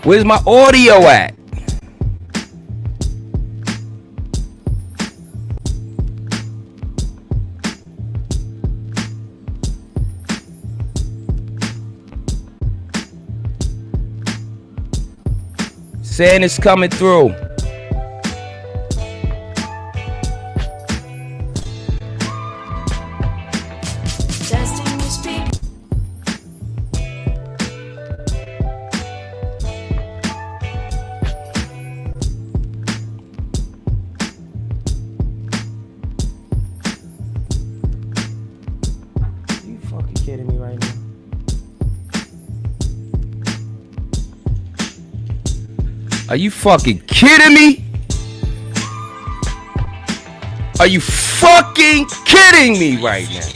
Where's my audio at? Saying it's coming through. Are you fucking kidding me? Are you fucking kidding me right now?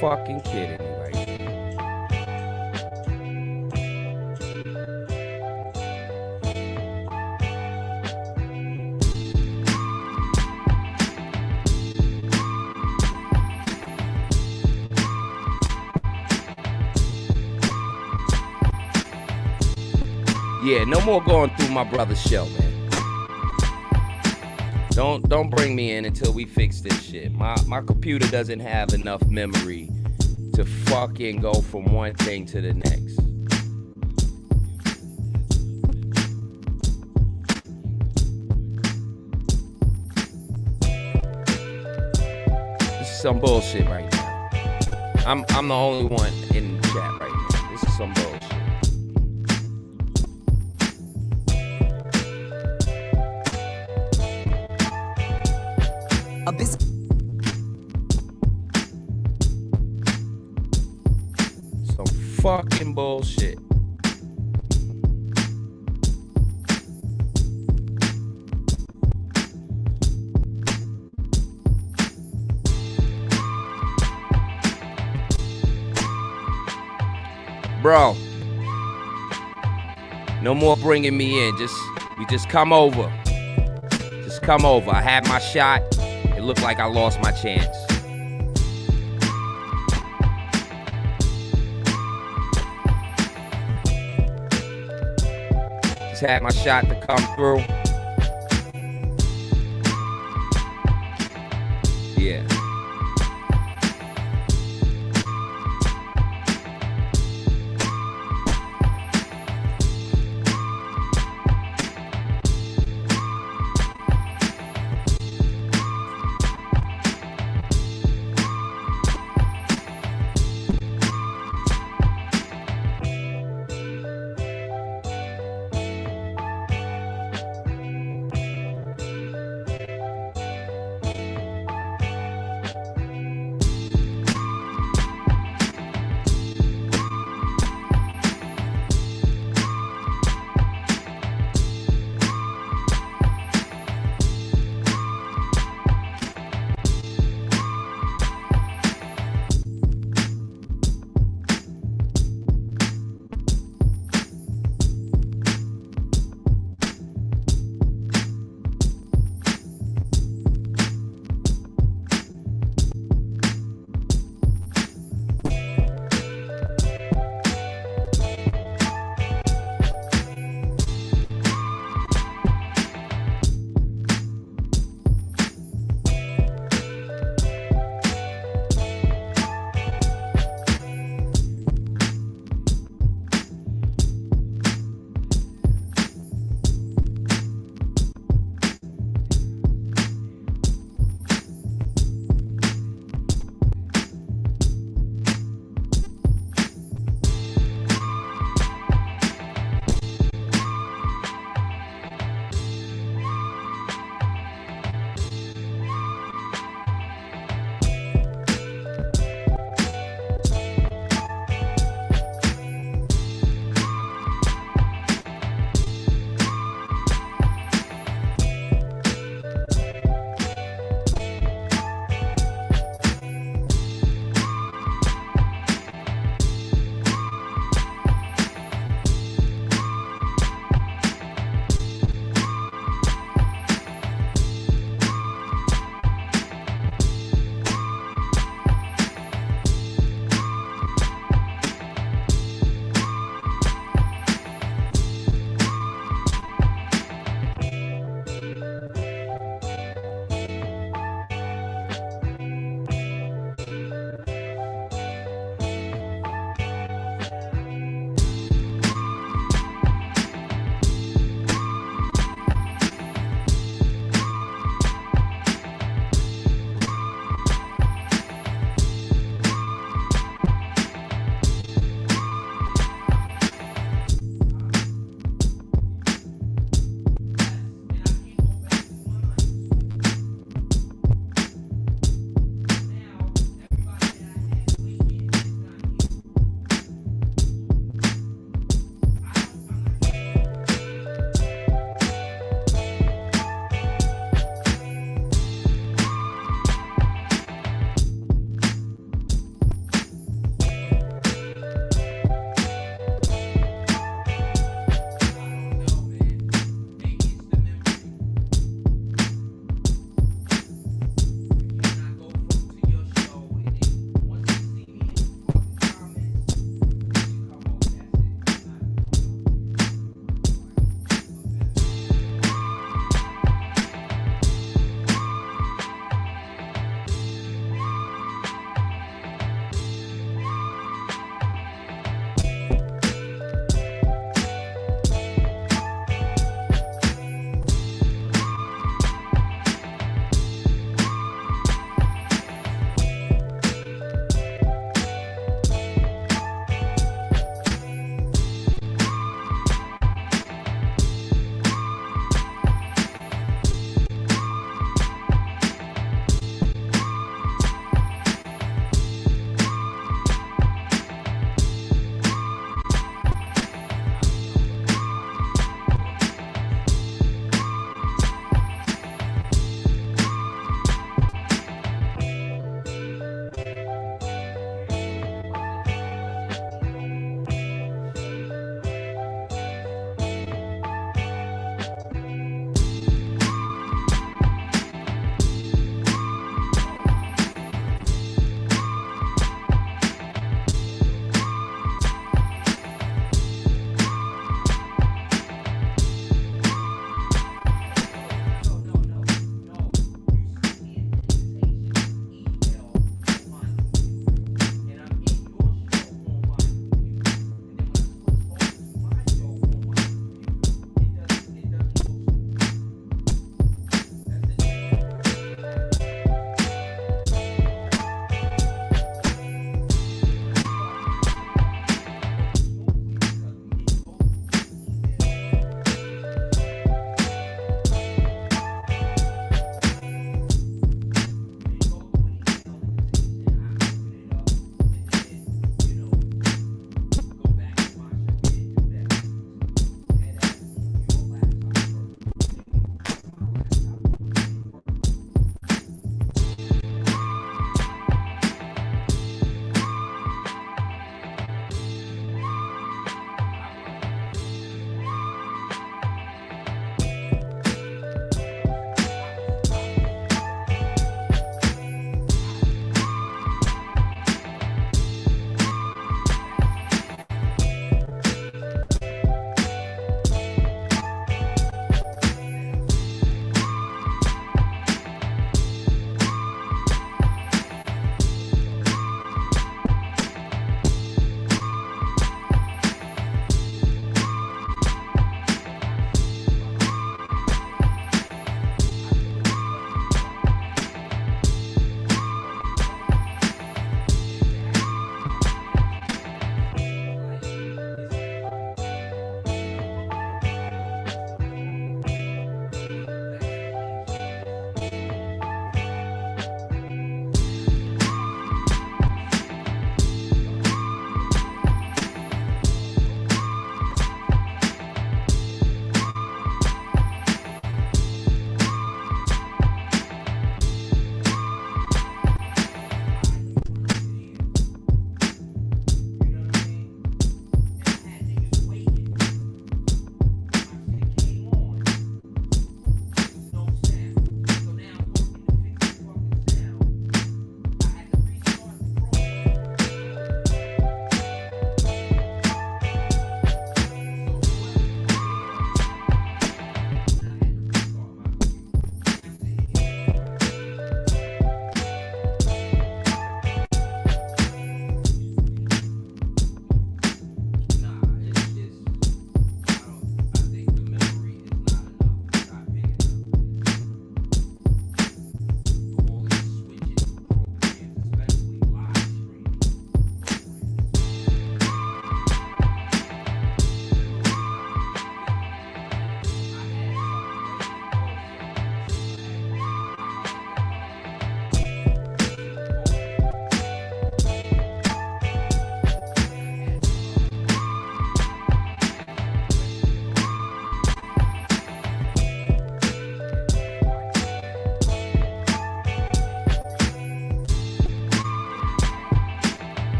Fucking kidding me right now. Yeah, no more going through my brother's show, man. Don't bring me in until we fix this shit. My computer doesn't have enough memory to fucking go from one thing to the next. This is some bullshit right now. I'm the only one in the chat right now. This is some bullshit. Some fucking bullshit. Bro, no more bringing me in. You just come over. Just come over. I had my shot. It looked like I lost my chance. Just had my shot to come through. Yeah.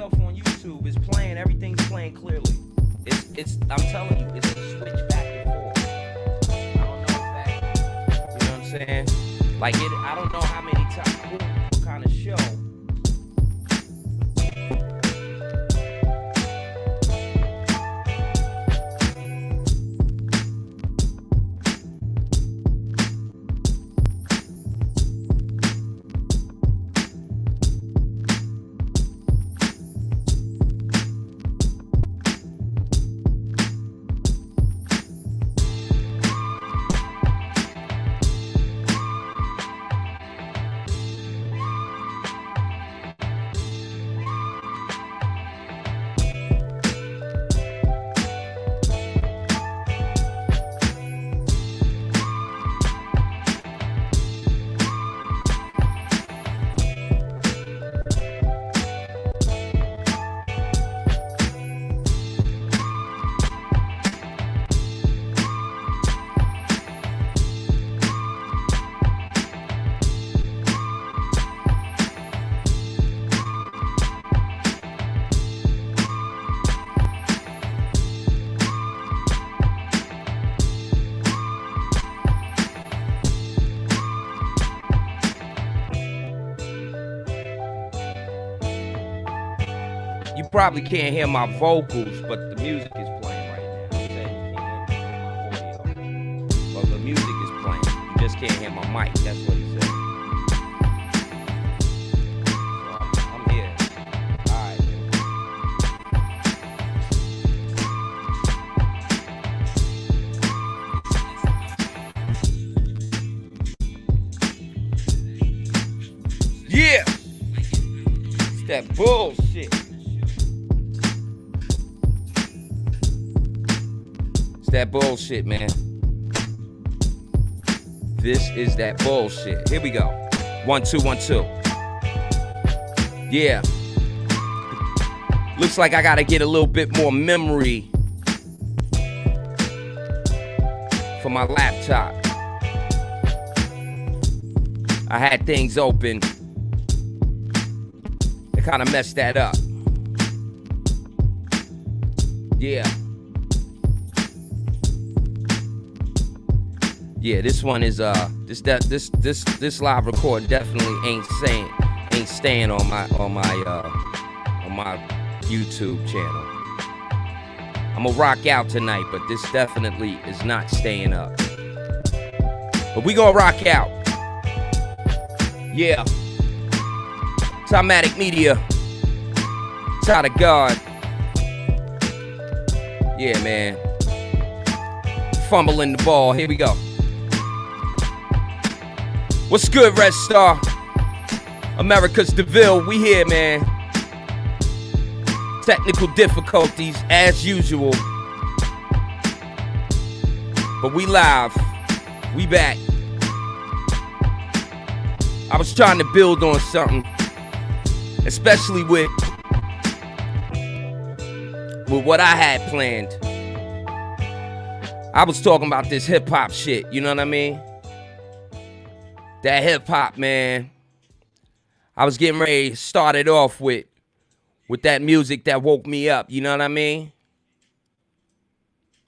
myself on YouTube. It's playing. Everything's playing clearly. It's. I'm telling you, it's a switch back and forth. I don't know if that. You know what I'm saying? Like it. I don't know how many times. What kind of show? You probably can't hear my vocals, but the music is playing right now. I'm saying you can't hear my audio, but the music is playing. You just can't hear my mic. That's what he said. So I'm here. All right. Yeah. It's that bullshit. That bullshit, man. This is that bullshit. Here we go. 1 2 1 2. Yeah. Looks like I gotta get a little bit more memory for my laptop. I had things open. It kind of messed that up. Yeah. Yeah, this one is this live record definitely ain't staying on my YouTube channel. I'm gonna rock out tonight, but this definitely is not staying up. But we gonna rock out. Yeah. Tymatic Media. Side of God. Yeah, man. Fumbling the ball. Here we go. What's good, Red Star? America's DeVille, we here, man. Technical difficulties, as usual. But we live. We back. I was trying to build on something. Especially with what I had planned. I was talking about this hip-hop shit, you know what I mean? That hip-hop, man. I was getting ready to start it off with that music that woke me up, you know what I mean?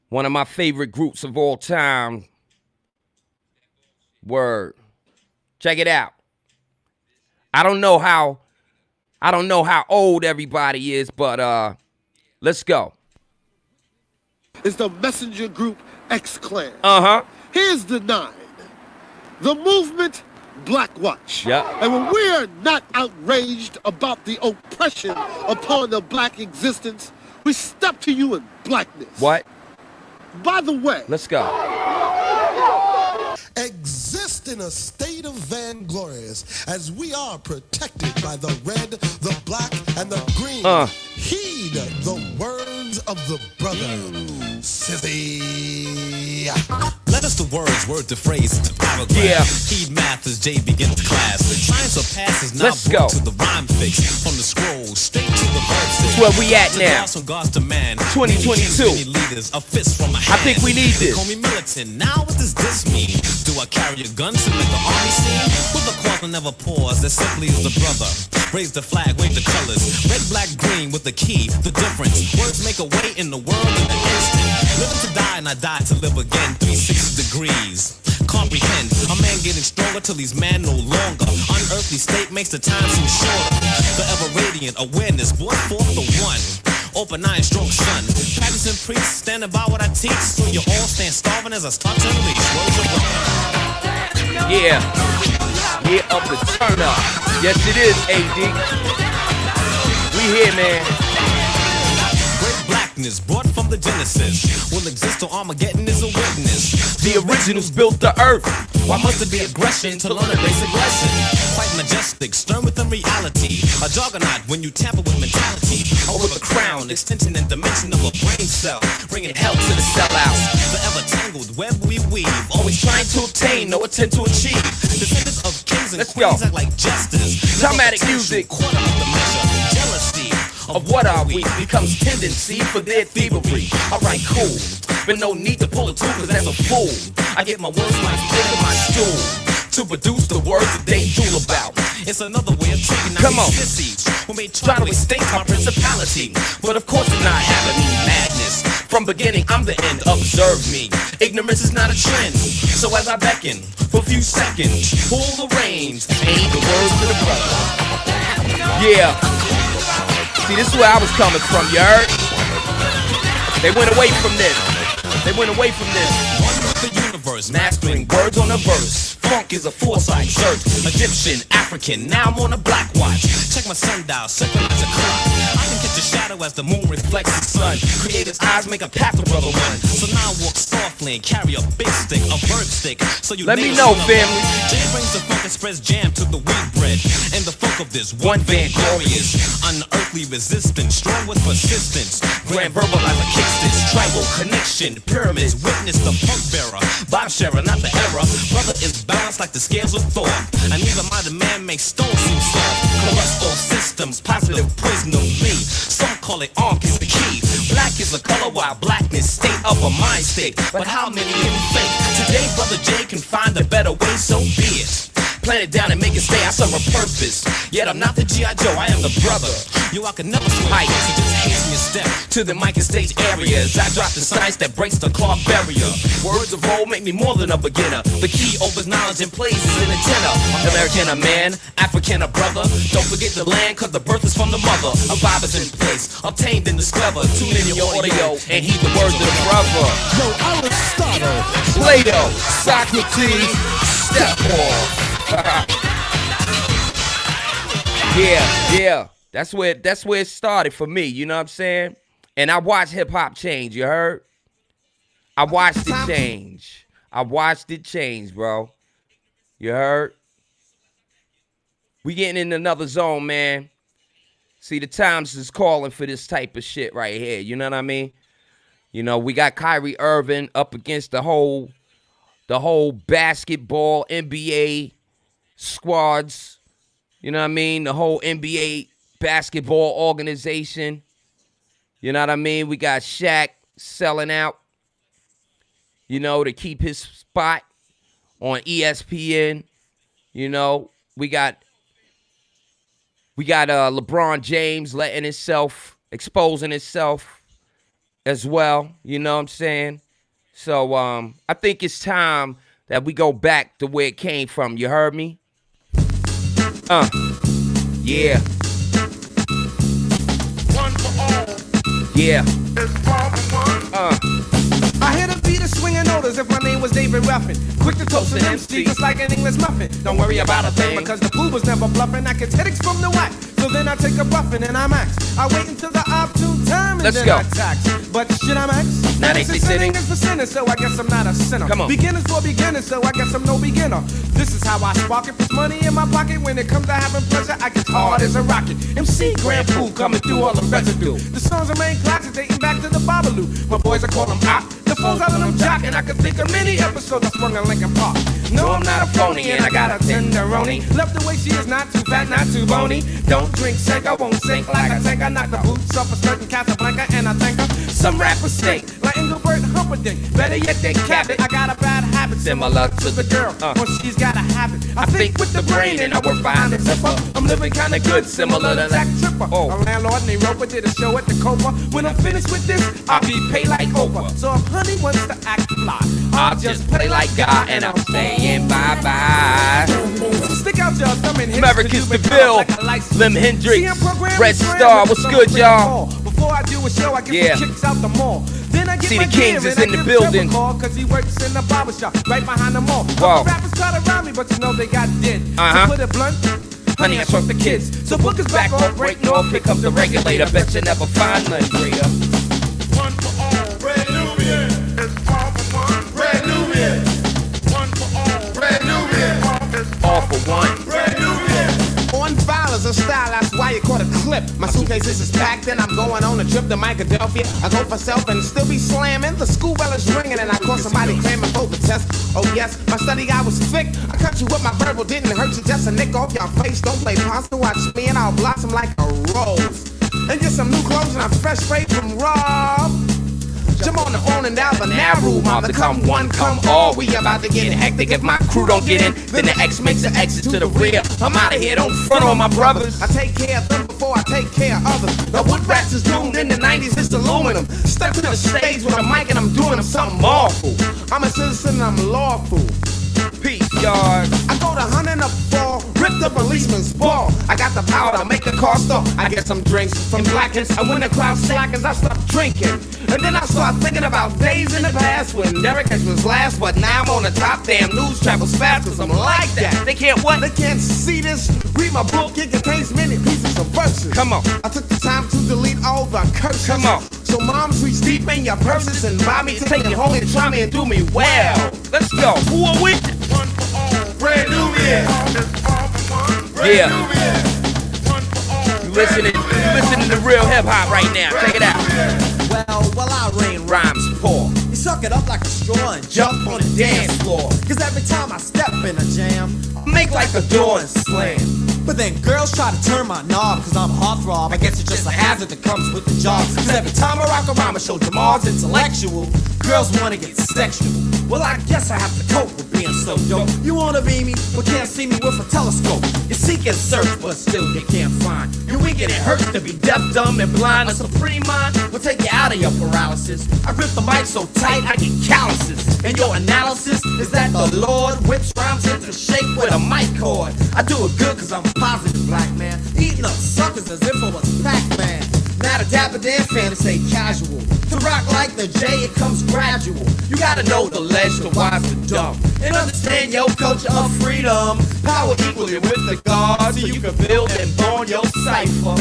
One of my favorite groups of all time. Word. Check it out. I don't know how old everybody is, but let's go. It's the messenger group X-Clan. Uh-huh. Here's the 9. The movement, Black Watch. Yep. And when we're not outraged about the oppression upon the black existence, we step to you in blackness. What? By the way, let's go. Exist in a state of vainglorious as we are protected by the red, the black, and the green. Heed the words of the brother, Sissy. Let us the words, word to phrase, to paragraph. Yeah. Heed math as J begins class. The science of past is now let's brought go. to the rhyme fix. From the scroll, straight to the verse. That's where we at now. 2022. Leaders, a fist from a hand. I think we need this. Call me militant. Now what does this mean? Do I carry a gun to make the army scene? Will the cause never pause? There simply is the brother. Raise the flag, wave the colors. Red, black, green with the key, the difference. Words make a way in the world in an instant. Living to die and I die to live again. 360 degrees. Comprehend, a man getting stronger till he's man no longer. Unearthly state makes the time seem shorter. The ever radiant awareness brought forth the one. Open eye and strong sun. Practicing priests, standing by what I teach. So you all stand starving as I start to unleash. Words of love. Yeah. Year of the turn up. Yes, it is, AD. We here, man. Great blackness brought from the Genesis. Will exist till Armageddon is a witness. The originals built the earth. Why must there be aggression to learn a basic lesson? Quite majestic, stern within reality. A juggernaut when you tamper with mentality. Over the crown, extension and dimension of a brain cell. Bringing hell to the sellouts. The ever tangled web we weave. Always trying to obtain, no attempt to achieve. Descendants of kings and Let's go. queens act like jesters. Tymaticmusic. Quarter of the measure. Jealousy Of what are we becomes tendency for their thievery. Alright, cool. But no need to pull a tool, cause that's a fool. I get my words like thick on my stool to produce the words that they drool about. It's another way of taking out Come these on. sissies who may try to extinct my principality. But of course it's not having me madness. From beginning, I'm the end, observe me. Ignorance is not a trend. So as I beckon for a few seconds, pull the reins, aim the words to the brother. Yeah. See, this is where I was coming from, you heard? They went away from this. They went away from this. One with the universe, mastering words on a verse. Funk is a foresight search. Egyptian, African, now I'm on a black watch. Check my sundial, synchronize a clock. I can catch a shadow as the moon reflects the sun. Creator's eyes make a path to brother one. So now I walk softly and carry a big stick, a bird stick. So you Let me know, family. Jay brings the funk and spreads jam to the wheat bread. And the funk of this one van glorious, unearthly resistance, strong with persistence. Grand verbalizer kicks this tribal connection. Pyramids witness the funk bearer. Bob sharer, not the error. Brother is balanced like the scales of Thor. An even-minded man makes stones seem soft. Corrupts all systems, positive poison of me. Some call it ankh is the key. Black is a color while blackness state of a mind state. But how many can fake? Today, Brother J can find a better way, so be it. Plan it down and make it stay, I serve a purpose. Yet I'm not the G.I. Joe, I am the brother. Yo, I can never swim height, so just hasten your step to the mic and stage areas. I drop the science that breaks the cloth barrier. Words of old make me more than a beginner. The key opens knowledge and plays is an antenna. American a man, African a brother. Don't forget the land, cause the birth is from the mother. A vibe is in place, obtained in this clever. Tune in your audio and heed the words of the brother. Yo, Aristotle. Plato, Socrates, step off. Yeah. That's where it started for me, you know what I'm saying? And I watched hip hop change, you heard? I watched it change. I watched it change, bro. You heard? We getting in another zone, man. See, the times is calling for this type of shit right here, you know what I mean? You know, we got Kyrie Irving up against the whole basketball NBA squads, you know what I mean? The whole NBA basketball organization, you know what I mean? We got Shaq selling out, you know, to keep his spot on ESPN. You know, we got LeBron James exposing himself as well, you know what I'm saying? So I think it's time that we go back to where it came from. You heard me? Yeah. One for all. Yeah. It's all for one. I hear the beat of swinging note as if my name was David Ruffin. Quick to toast an MC just like an English muffin. Don't worry about a thing because the fool was never bluffing. I get headaches from the whack. So then I take a buffin' and I max. I wait until the opportune time and Let's then go. I tax. But should I max? Now they say sinning. Sinning is for sinners, so I guess I'm not a sinner. Come on. Beginners for beginners, so I guess I'm no beginner. This is how I spark it. Put money in my pocket. When it comes to having pleasure, I get hard as a rocket. MC Grand Poo coming through all the residue. The songs remain classic, dating back to the Babalu. My boys, I call them op. The phones out of them jock, and I can think of many episodes I sprung in Lincoln Park. No, I'm not a phony, and I got a tenderoni. Left the way she is, not too fat, not too bony. Don't drink, sink, I won't sink like a tank. I knock the boots off a certain Casablanca, and I thank her. Some rappers stink, like Engelbert Humperdinck. Better yet, they cap it. I got a bad habit similar to the girl. When she's got a habit, I think with the brain and I work behind the zipper. I'm living kinda good, similar to Jack Tripper. A landlord named Roper did a show at the Copa. When I'm finished with this, I'll be paid like Oprah. So if honey wants to act fly, I'll just play like God and I'm saying bye-bye. Stick out your thumb and hit America's DeVille, Lim Hendrix, Red Star, what's good, y'all? Before I do a show, I get some chicks out the mall. Then I get See my the Kings gear is and in I the give building. Trevor cause he works in the barber shop right behind the mall. Wow. Other rappers try to rob me, but you know they got did. Uh-huh. To put it blunt, honey, I fuck the kids. So book is back off, break north, pick up the regulator. Bet you never find none greater. One for all. Red Nubian. It's all for one. Red Nubian. One for all. Red Nubian. It's All for one. Red Nubian. On violence and style, that's why you caught a clip. My suitcases is packed and I'm going on a trip to Philadelphia. I go for self and still be slamming. The school bell is ringing and I caught somebody cramming for the test. Oh yes, my study guy was thick. I cut you with my verbal, didn't hurt you, just a nick off your face. Don't play pasta, watch me and I'll blossom like a rose. And get some new clothes and I'm fresh straight from Rob. Jump on the phone and dial the narrow mother. Come one, come all. We about to get hectic. If my crew don't get in, then the X makes an exit to the rear. I'm out of here, don't front on my brothers. I take care of them before I take care of others. The wood rats is doomed in the 90s, it's aluminum. Step to the stage with a mic and I'm doing something awful. I'm a citizen and I'm lawful. Peace, yard. I go to hunt in a fall, rip the policeman's ball. I got the power to make a car stop. I get some drinks from Blackens, and when the crowd slackens, I stop drinking. And then I start thinking about days in the past when Derek X was last, but now I'm on the top. Damn, news travels fast, cause I'm like that. They can't what? They can't see this. Read my book, it contains many pieces of verses. Come on. I took the time to delete all the curses. Come on. So moms reach deep in your purses and buy me, take me home and try me and do me well. Let's go. Who are we? One for all. Red Nubian. It's all for one. Red Yeah. Nubian. One for all. You listening to real hip hop right now. Check it out. Well, I rain rhymes pour. You suck it up like a straw and jump on the dance floor. Cause every time I step in a jam, I make like the door and slam. But then girls try to turn my knob cause I'm a heartthrob. I guess it's just a hazard that comes with the job. Cause every time I rock around, I show Jamal's intellectual. Girls wanna get sexual. Well, I guess I have to cope with being so dope. You wanna be me, but can't see me with a telescope. You seek and search, but still you can't find. You're weak and it hurts to be deaf, dumb, and blind. A supreme mind will take you out of your paralysis. I rip the mic so tight I get calluses. And your analysis is that the Lord whips rhymes into shape with a mic cord. I do it good cause I'm a positive black man, eating up suckers as if I was Pac-Man. Not a dapper dance fan to say casual. To rock like the J, it comes gradual. You gotta know the ledge, the wise, the dumb, and understand your culture of freedom. Power equally with the God, so you can build and bond your cipher.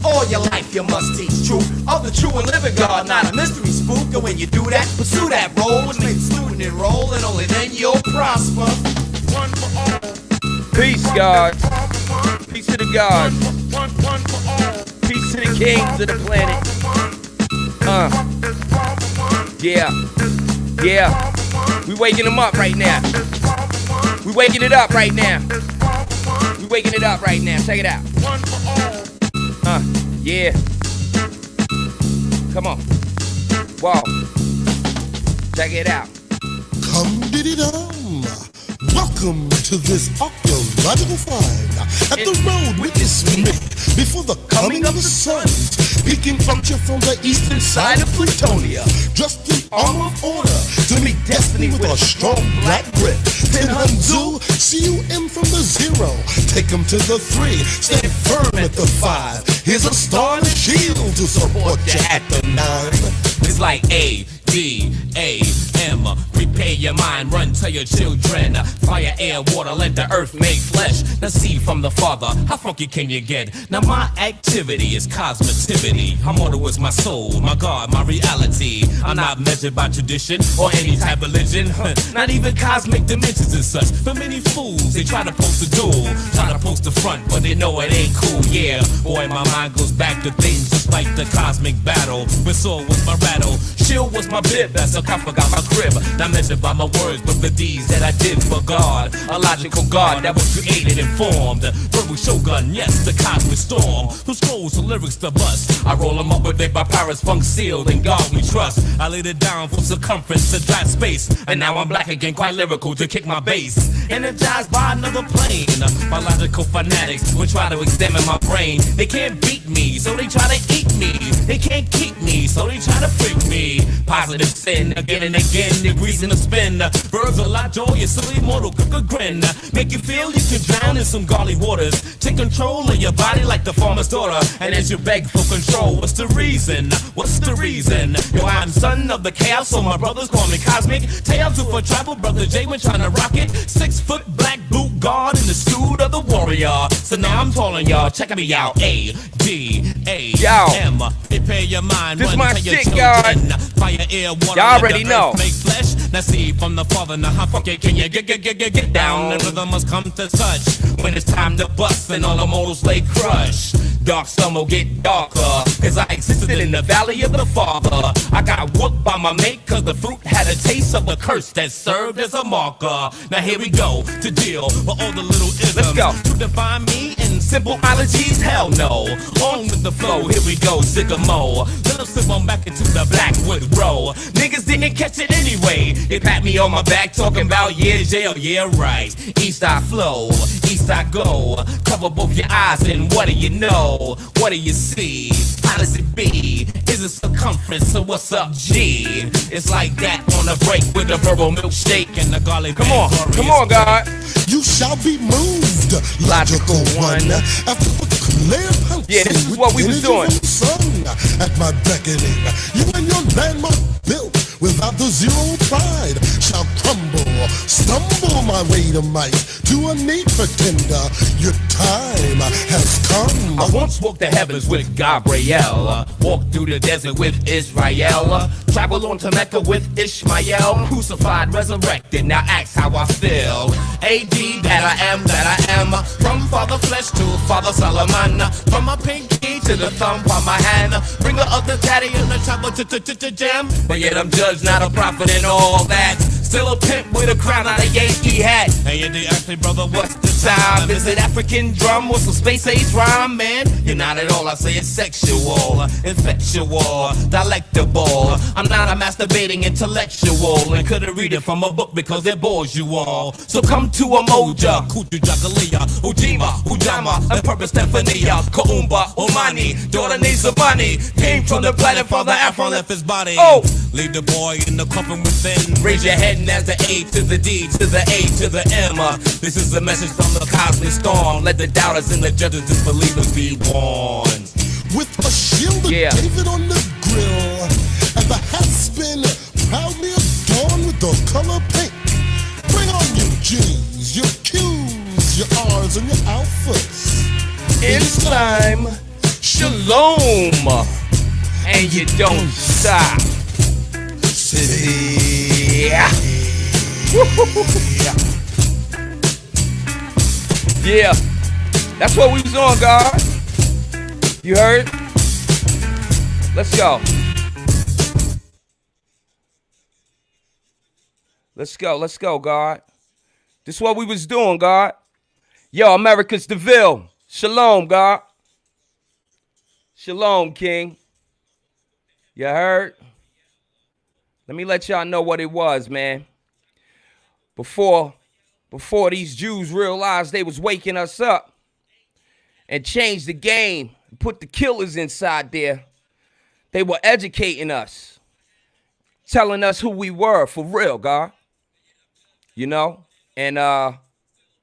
All your life you must teach truth of the true and living God, not a mystery spook. And when you do that, pursue that role, which makes student enroll, and only then you'll prosper. One for all. Peace, God. All for one. Peace to the gods. One for all. Peace to the kings of the planet. It's all for one. Yeah. Yeah. We waking them up right now. It's all for one. We waking it up right now. It's all for one. We waking it up right now. Check it out. One for all. Yeah. Come on. Whoa. Check it out. Come diddy dum. Welcome to this archaeological find at the road witness me before the coming of the sun, speaking from you from the eastern side of Plutonia, dressed in armor of order to meet destiny with a strong black grip. 10 Hanzu, CUM from the 0, take him to the 3, stay firm at the 5. Here's a star and a shield to support you at the 9. It's like A, D, A, M. Prepare your mind, run to your children. Fire, air, water, let the earth make flesh. Now see from the Father, how funky can you get? Now my activity is cosmitivity. I'm order is my soul, my God, my reality. I'm not measured by tradition or any type of religion. Not even cosmic dimensions and such. For many fools, they try to post a duel, try to post the front, but they know it ain't cool. Yeah, boy, my mind goes back to things just like the cosmic battle. When Saul was my rattle. chill was my bib, as a cop forgot my crib. Not measured by my words, but the deeds that I did for God. A logical God that was created and formed. Verbal shogun, yes, the cosmic storm. Who scrolls the lyrics to bust? I roll them up with my Paris funk sealed, and God we trust. I laid it down from circumference to dry space, and now I'm black again, quite lyrical to kick my bass. Energized by another plane. Biological fanatics will try to examine my brain. They can't beat me, so they try to eat me. They can't keep me, so they try to freak me. Positive sin again and again, degrees in the spin. Verbs a lot joyous, silly mortal, good grin. Make you feel you can drown in some godly waters. Take control of your body like the farmer's daughter. And as you beg for control, what's the reason? What's the reason? Yo, I'm son of the chaos, so my brothers call me cosmic. Tales of a tribal brother Jay when trying to rock it. 6 foot black boot guard in the suit of the warrior. So now I'm calling y'all, check me out. A-D-A-M. Prepare your mind. This run my to your shit, God. Fire, air, water, Y'all already know. Make flesh. Now see from the father, now how fuck it can you get down? The rhythm must come to touch when it's time to bust and all the mortals lay crush. Dark sun will get darker, cause I existed in the valley of the father. I got whooped by my mate cause the fruit had a taste of the curse that served as a marker. Now here we go to deal with all the little isms. Let's go. To define me in simple ologies, hell no. On with the flow, here we go, Sycamore. Let us slip on back into the Blackwood Row. Niggas didn't catch it anyway. They pat me on my back talking about yeah, jail, yeah, right. East I flow, east I go. Cover both your eyes and what do you know? What do you see? How does it be? Is it circumference? So what's up, G? It's like that on a break with a verbal milkshake and the garlic. Come on, God. You shall be moved, Logical one. After the clear house, Yeah, this is what we was doing. Sun at my beckoning, you and your landmark built without the zero pride shall crumble, stumble my way to might to a neat pretender. Your time has come. I once walked the heavens with Gabriel, walked through the desert with Israel, traveled on to Mecca with Ishmael, crucified, resurrected, now ask how I feel. A.D. that I am, from Father Flesh to Father Solomon, from my pinky to the thumb on my hand, bringer of the daddy in the trouble to jam, but yet I'm judged, not a prophet and all that. Still a pimp with a crown on a Yankee hat. Hey, you the actually brother, what's the Time is it African drum with some space age rhyme, man? You're not at all, I say it's sexual, infectual, delectable. I'm not a masturbating intellectual and couldn't read it from a book because it bores you all. So come to a moja, Kutu Jagalia, Ujima, Ujama, and Purpose Stephania, Kaumba, Omani, daughter Nizabani, came from the planet Father Afro left his body. Oh! Leave the boy in the coffin within. Raise your head and as the A to the D to the A to the M. This is a message from the cosmic storm. Let the doubters and the judges, disbelievers be warned. With a shield of David on the grill, and the hat spin proudly adorned with the color pink. Bring on your G's, your Q's, your R's, and your alphas. It's time, shalom, and you don't stop. Yeah, that's what we was on, God. You heard? Let's go. Let's go, God. This is what we was doing, God. Yo, America's DeVille. Shalom, God. Shalom, King. You heard? Let me let y'all know what it was, man. Before these Jews realized they was waking us up and changed the game, and put the killers inside there, they were educating us, telling us who we were for real, God. You know? And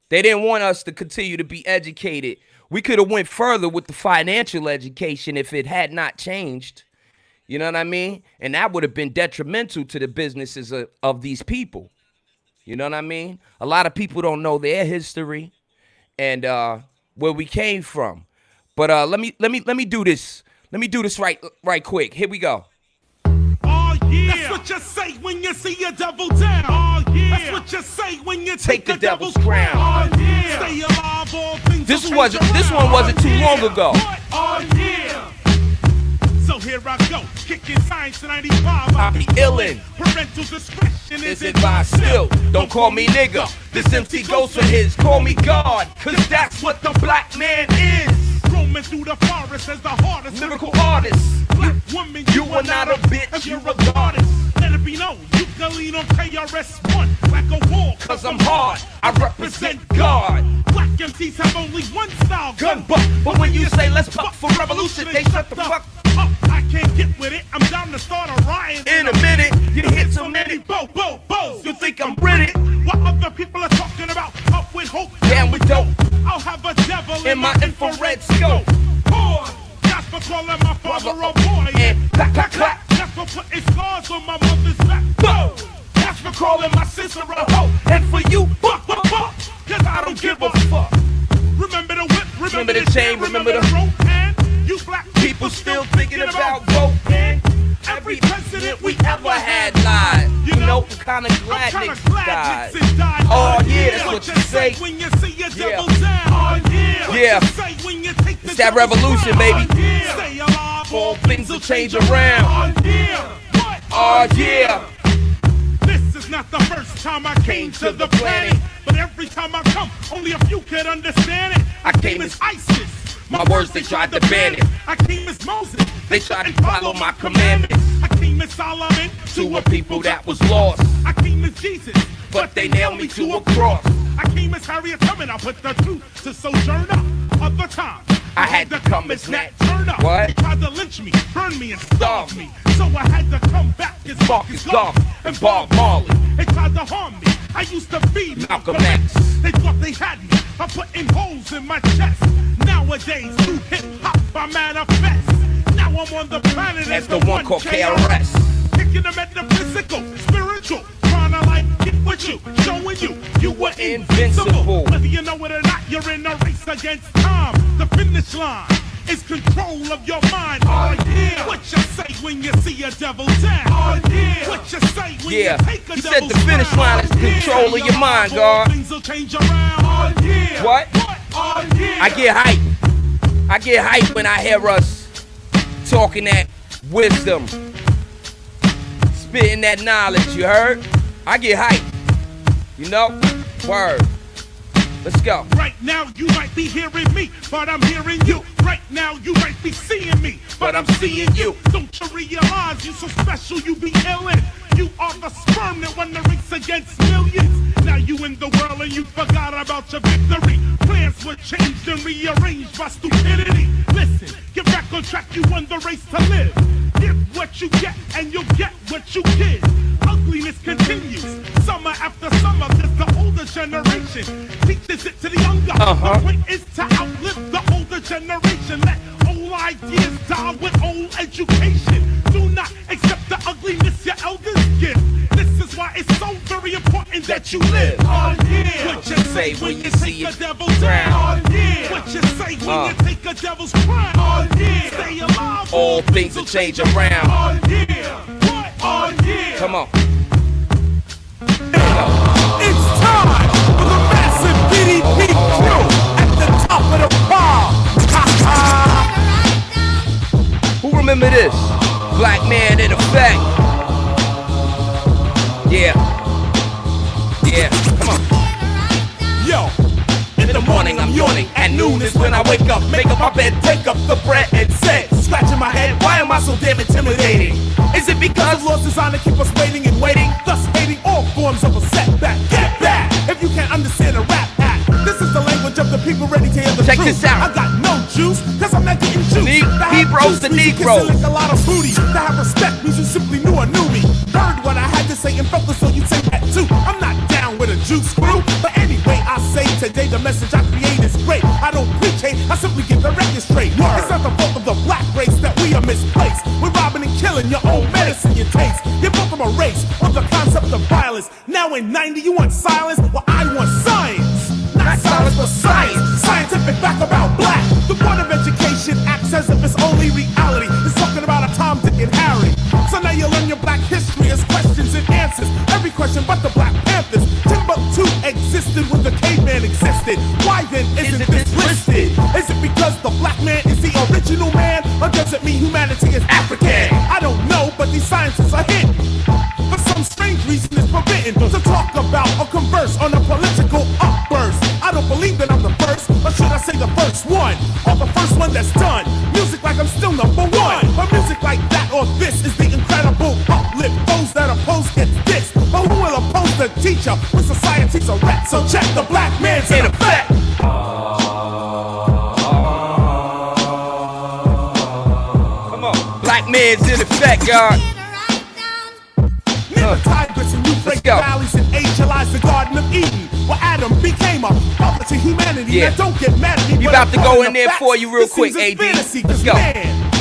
they didn't want us to continue to be educated. We could have went further with the financial education if it had not changed. You know what I mean? And that would have been detrimental to the businesses of these people. You know what I mean? A lot of people don't know their history and where we came from. But let me do this. Let me do this right quick. Here we go. Oh yeah. That's what you say when you see a devil down. Oh yeah. That's what you say when you take the devil's crown. Oh yeah. Stay alive, all things. This one wasn't too long ago. Oh yeah. So here I go. Kicking science 95. I be illin'. Parental discretion Is advised still. Don't call me nigga. This MC goes for his. Call me God, cause that's what the black man is. Roaming through the forest as the hardest Lyrical artist. black woman. You are not a bitch, you're you a goddess. Let it be known, you can lean on KRS-One like a wall. Cause I'm hard, I represent God. Black MCs have only one style, Gun buck, but when you say let's buck for revolution, they shut the fuck up. I can't get with it, I'm down to start a riot. in a minute. You hit so many bows. you think I'm British. What other people are talking about, up with hope. Damn, we don't. I'll have a devil In my infrared scope. Boy, that's for calling my father a boy. And clap, clap, clap. That's for putting scars on my mother's back. Whoa. That's for calling my sister a hoe. And for you, buck. Cause I don't give a fuck. Remember the whip, Remember the chain, remember the rope, and you black people still thinking about voting. Every president we ever had lied. You know, I'm kinda glad niggas died. Oh yeah, that's what you say. When you see your Yeah. devil down. Oh yeah. Yeah. What you say when you take the It's that devil's revolution, crown. baby. Oh, yeah. Stay alive, All things will change around. Oh yeah. What? Oh yeah. This is not the first time I came to the planet, but every time I come, only a few could understand it. I came as ISIS. My words, they tried to ban it. I came as Moses. They tried to follow my commandments. I came as Solomon To a people that was lost, I came as Jesus, but they nailed me to a cross. I came as Harriet Tubman. I put the truth to Sojourner. Other times, I had to come as Nat Turner. What? They tried to lynch me, burn me, and starve me. So I had to come back as Marcus Garvey and Bob Marley. They tried to harm me. I used to feed Malcolm X. They thought they had me. I'm putting holes in my chest. Nowadays, through hip-hop, I manifest. Now I'm on the planet That's the one called KRS. Kicking the metaphysical, spiritual. Trying to like get with you, showing you were Invincible. Whether you know it or not, you're in a race against time. The finish line is control of your mind. Oh yeah. What you say when you see a devil down? Oh yeah. What you say when Yeah. you take a He said devil's the finish crown? line is control of your mind, God. Things will change around. Oh yeah. What? Oh yeah. I get hype. I get hype when I hear us talking that wisdom, spitting that knowledge, you heard? I get hype. You know? Word. Let's go. Right now you might be hearing me, but I'm hearing you. Right now you might be seeing me, but I'm seeing you. Don't you realize you so special, you be illin'. You are the sperm that won the race against millions. Now you in the world and you forgot about your victory. Plans were changed and rearranged by stupidity. Listen, get back on track, you won the race to live. Give what you get and you'll get what you give. Ugliness continues, summer after summer. There's the older generation teaches it to the younger. The point is to outlive the older generation. Let old ideas die with old education. Do not accept the ugliness your elders give. This is why it's so very important that you live. Oh yeah. What you say when you see a devil down? Oh yeah. What you say when you take a devil's crown? Oh yeah. Stay alive. All things will change around. Oh yeah. What? Oh yeah. Come on. It's time for the massive DDP crew at the top of the bar. Who remember this? Black man in effect. Yeah. Yeah. Come on. Yo, In the morning I'm yawning. At noon is when I wake up. Make up my bed, take up the bread and say, scratching my head, why am I so damn intimidating? is it because Cause laws designed to keep us waiting and waiting, thus hating all forms of a setback. Get back if you can't understand a rap act. This is the language of the people ready to hear the Check truth. this out. I got no juice, cause I'm not getting juice. Hebrews the Negroes. Like a lot of booty. To have respect means you simply knew or knew me. Heard what I had to say and felt it, so you say that too. I'm not down with a juice crew, but anyway, I say today the message I create is great. I don't preach hate, I simply give the record straight. It's not the fault of the black race that we are misplaced. We're robbing and killing your own medicine, your taste. You're both from a race of the concept of violence. Now in 90, you want silence? Well, I want science. Not silence, but science. Scientific fact about black. The Board of Education acts as if it's only reality. It's talking about a Tom, Dick, and Harry. So now you learn your black history as questions and answers. Every question but the Black Panthers. Timbuktu existed when the caveman existed. Why then isn't this listed? Is it because the black man is the original man? Or does it mean humanity is African or the first one that's done. Music like I'm still number one. But music like that or this is the incredible uplift. Those that oppose get dissed. But who will oppose the teacher when society's a rat? So check the black man's in effect. Come on, black man's in effect, y'all. Never tigress and you break the valleys and Asialize the Garden of Eden, where Adam became a father to humanity. Yeah. Now don't get mad at me. You about to go in there for you real quick, AD. Let's go.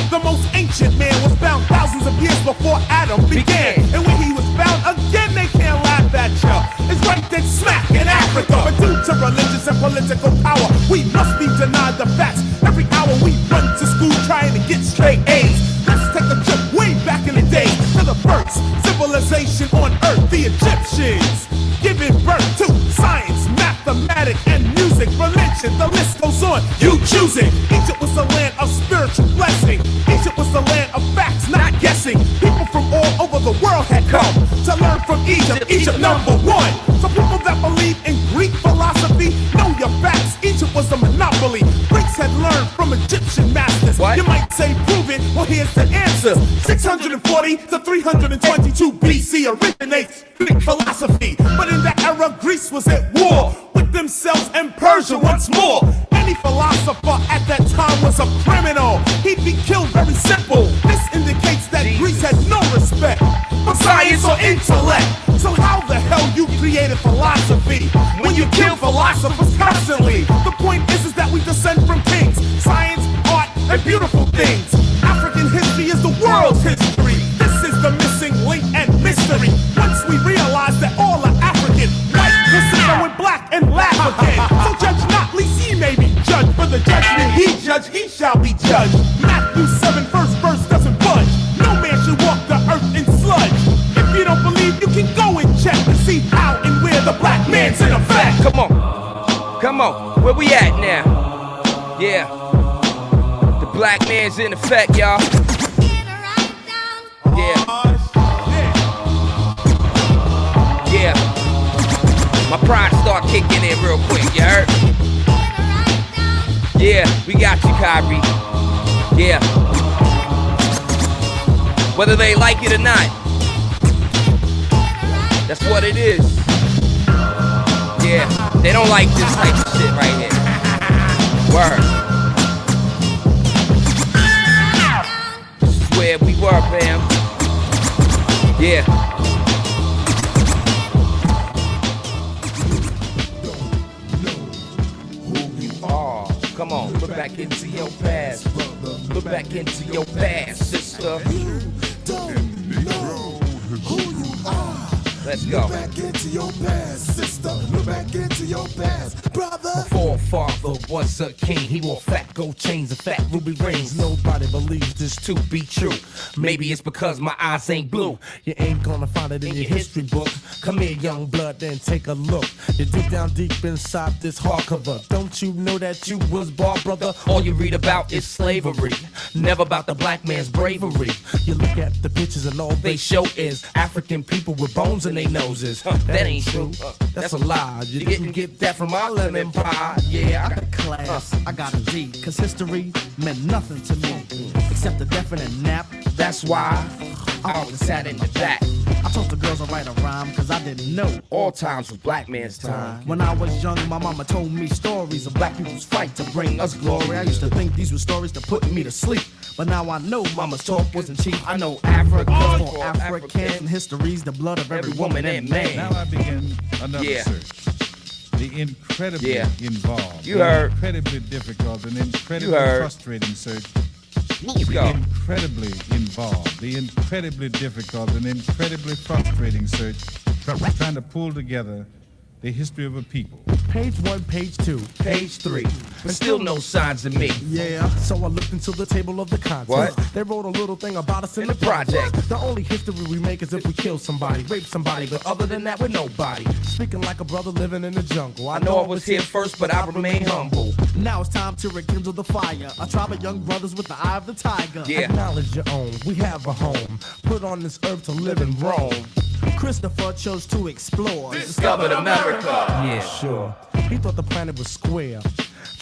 The most ancient man was found thousands of years before Adam began. And when he was found again, they can't laugh at ya. It's right then smack in Africa. But due to religious and political power, we must be denied the facts. Every hour we run to school trying to get straight A's. Let's take a trip way back in the day to the first civilization on earth, the Egyptians. Giving birth to science, mathematics, and music, religion, the list goes on. You choose it. Egypt was the land of spiritual blessing. Egypt was the land of facts, not guessing. People from all over the world had come to learn from Egypt. Egypt number one. So people that believe in Greek philosophy, know your facts. Egypt was the monopoly. Greeks had learned from Egyptian masters. What? You might say prove it, well here's the answer. 640 to 322 BC originates Greek philosophy. But in that era, Greece was at war with themselves and Persia once more. Any philosopher at that time was a criminal. He'd be killed very simple. This indicates that Greece had no respect for science or intellect. So how the hell you created philosophy when you kill philosophers constantly? The point is that we descend from kings, science, art, and beautiful things. African history is the world's history. This is the missing link and mystery. Once we realize that all are African, white, Latino, and black, and laugh again. So judge not, least ye may be judged. For the judgment he judged, he shall be judged. Matthew 7, first verse doesn't budge. No man should walk the earth in sludge. If you don't believe, you can go and check to see how and where the black man's in effect. Come on, come on, where we at now? Yeah, the black man's in effect, y'all. Yeah, yeah. My pride start kicking in real quick, you heard? Yeah, we got you, Kyrie. Yeah. Whether they like it or not, that's what it is. Yeah, they don't like this type of shit right here. Word. This is where we were, fam. Yeah. Come on, look back into your past, brother. Look back into your past, sister. You don't know who you are. Let's go. Look back into your past, sister. Look back into your past, brother. My forefather was a king. He wore fat gold chains and fat ruby rings. Nobody believes this to be true. Maybe it's because my eyes ain't blue. You ain't gonna find it in your history book. Come here, young blood, then take a look. You dig down deep inside this hardcover. Don't you know that you was born, brother? All you read about is slavery, never about the black man's bravery. You look at the pictures and all they show is African people with bones in their noses. That ain't true. That's a lie. You didn't get that from our lemon pie. Yeah, I got class, I got a D, cause history meant nothing to me, except a definite nap. That's why I always sat in the back. I told the girls to write a rhyme, cause I didn't know all times was black man's time. When I was young, my mama told me stories of black people's fight to bring us glory. I used to think these were stories to put me to sleep, but now I know mama's talk wasn't cheap. I know Africa for Africans, and history's the blood of every woman and man. Now I begin another search. The incredibly involved, you heard, incredibly difficult, and incredibly frustrating search. Let's go. Incredibly involved, the incredibly difficult, and incredibly frustrating search, trying to pull together the history of a people. Page 1, page 2, page 3, but still no signs of me. Yeah, so I looked into the table of the contents. What? They wrote a little thing about us in the project. The only history we make is if we kill somebody, rape somebody, but other than that, we're nobody. Speaking like a brother living in the jungle. I know I was here first, but I remain humble. Now it's time to rekindle the fire. A tribe of young brothers with the eye of the tiger. Yeah. Acknowledge your own. We have a home. Put on this earth to live and roam. Christopher chose to explore. Discovered America. Yeah, sure. He thought the planet was square.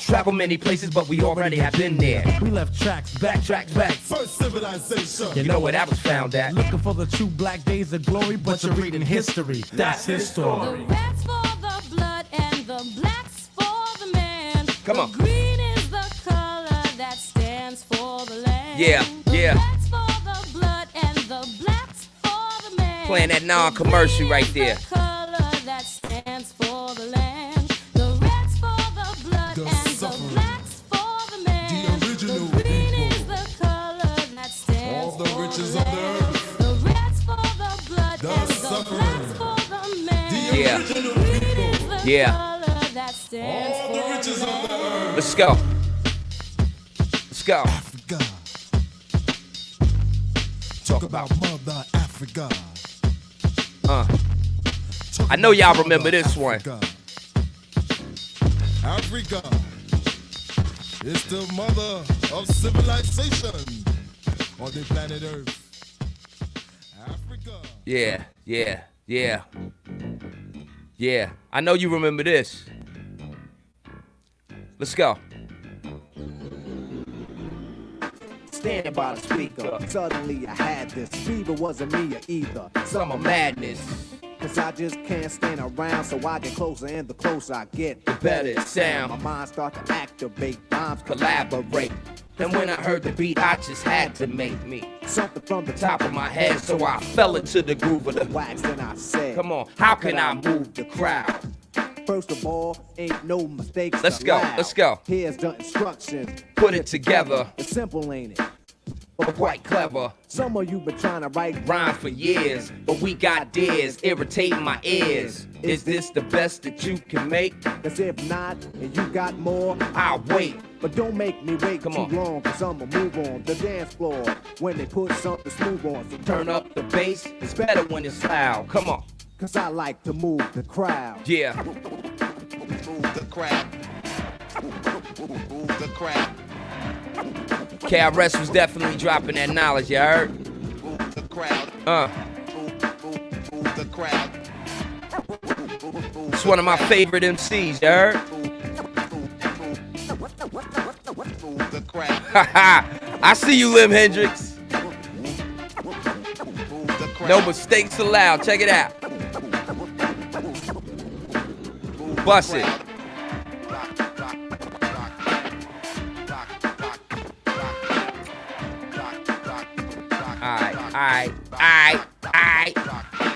Travel many places, but we already have been there. We left tracks, back. First civilization. You know where that was found at? Looking for the true black days of glory, but you're reading history. That's his The story. red's for the blood and the black's for the man. Come on. The green is the color that stands for the land. Yeah, yeah. The red's for the blood and the black's for the man. Playing that non-commercial right there. The color that stands for the land. The red's for the blood and the black's for the man. The original the green people. is the color that stands All the for riches the of the land. earth. The red's for the blood The and suffering. the black's for the man. The Yeah. original Green people. is the Yeah. color that stands All the for riches of the earth. Let's go. Let's go. Africa. Talk about Mother Africa. Talk I know y'all about remember Mother this one. Africa. Africa is the mother of civilization on the planet Earth. Africa. Yeah, yeah, yeah. Yeah, I know you remember this. Let's go. Standing by the speaker, Suddenly I had this fever, wasn't me either. summer madness. Cause I just can't stand around, so I get closer, and the closer I get, The better it sound. My mind start to activate, rhymes Collaborate. And when I heard the beat, I just had to make me something from the top of my head, so I fell into the groove of the wax. Then I said, Come on, how can I move the crowd? First of all, ain't no mistakes. Let's go, allowed. let's go. Here's the instructions. Put it together. It's simple, ain't it? But quite clever. Some of you been trying to write Rhyme for years, but we got dares irritating my ears. Is this the best that you can make? Cause if not, and you got more, I'll wait. but don't make me wait Come too on. long, cause I'ma move on the dance floor when they put something smooth on. So Turn up the bass, it's better when it's loud. Come on. cause I like to move the crowd. Yeah. Move the crowd. Move the crowd. KRS was definitely dropping that knowledge, you heard? Move the crowd. Move the crowd. It's one of my favorite MCs, you heard? Move the crowd. Haha. I see you, Lim Hendrix. Move the crowd. No mistakes allowed. Check it out. Bust it. Alright.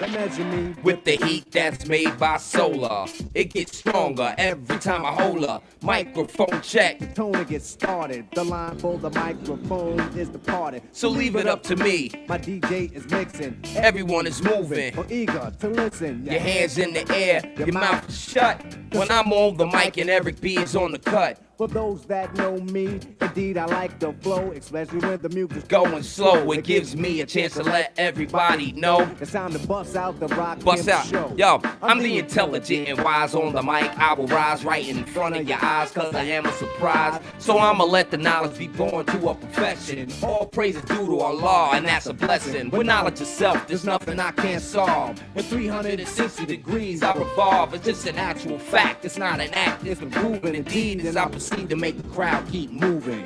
They measure me With the heat that's made by solar, it gets stronger every time I hold a microphone check. tone to get started. The line for the microphone is departed. So leave it up to me. My DJ is mixing. Everyone is moving. Or eager to listen. Your hands in the air, your mouth is shut. When I'm on the mic and Eric B is on the cut. For those that know me, indeed I like the flow, especially when the music's Going slow, it gives me a chance to let everybody know. It's time to bust out the rock Bust Kim out. show. Yo, I'm the intelligent and wise on the mic. I will rise right in front of your eyes, cause I am a surprise. So I'ma let the knowledge be born to a perfection. All praise is due to Allah, and that's a blessing. With knowledge itself, there's nothing I can't solve. In 360 degrees, I revolve. It's just an actual fact. It's not an act, it's been proven indeed as I proceed to make the crowd keep moving.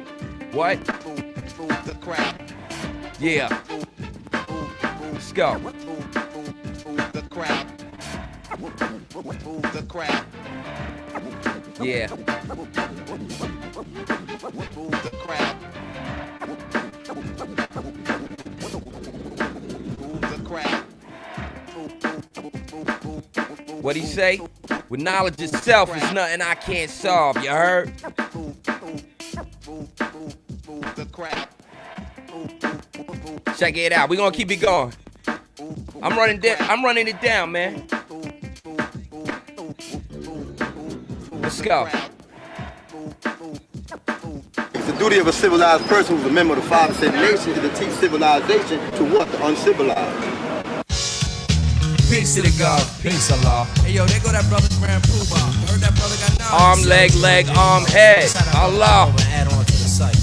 What? Move the crowd. Yeah. Let's go. Move the crowd. Move the crowd. Yeah. Move the crowd. Move the crowd. What'd he say? With knowledge itself, is nothing I can't solve, you heard? Move the crowd. Check it out. We're gonna keep it going. I'm running it down, man. Let's go. It's the duty of a civilized person who's a member of the Five Said Nations to teach civilization to what? The uncivilized. Peace to the God. Peace, Allah. Hey yo, there go that brother Grand Poobah. Heard that brother got knowledge. Arm, leg, arm, head. Allah. Add on to the site.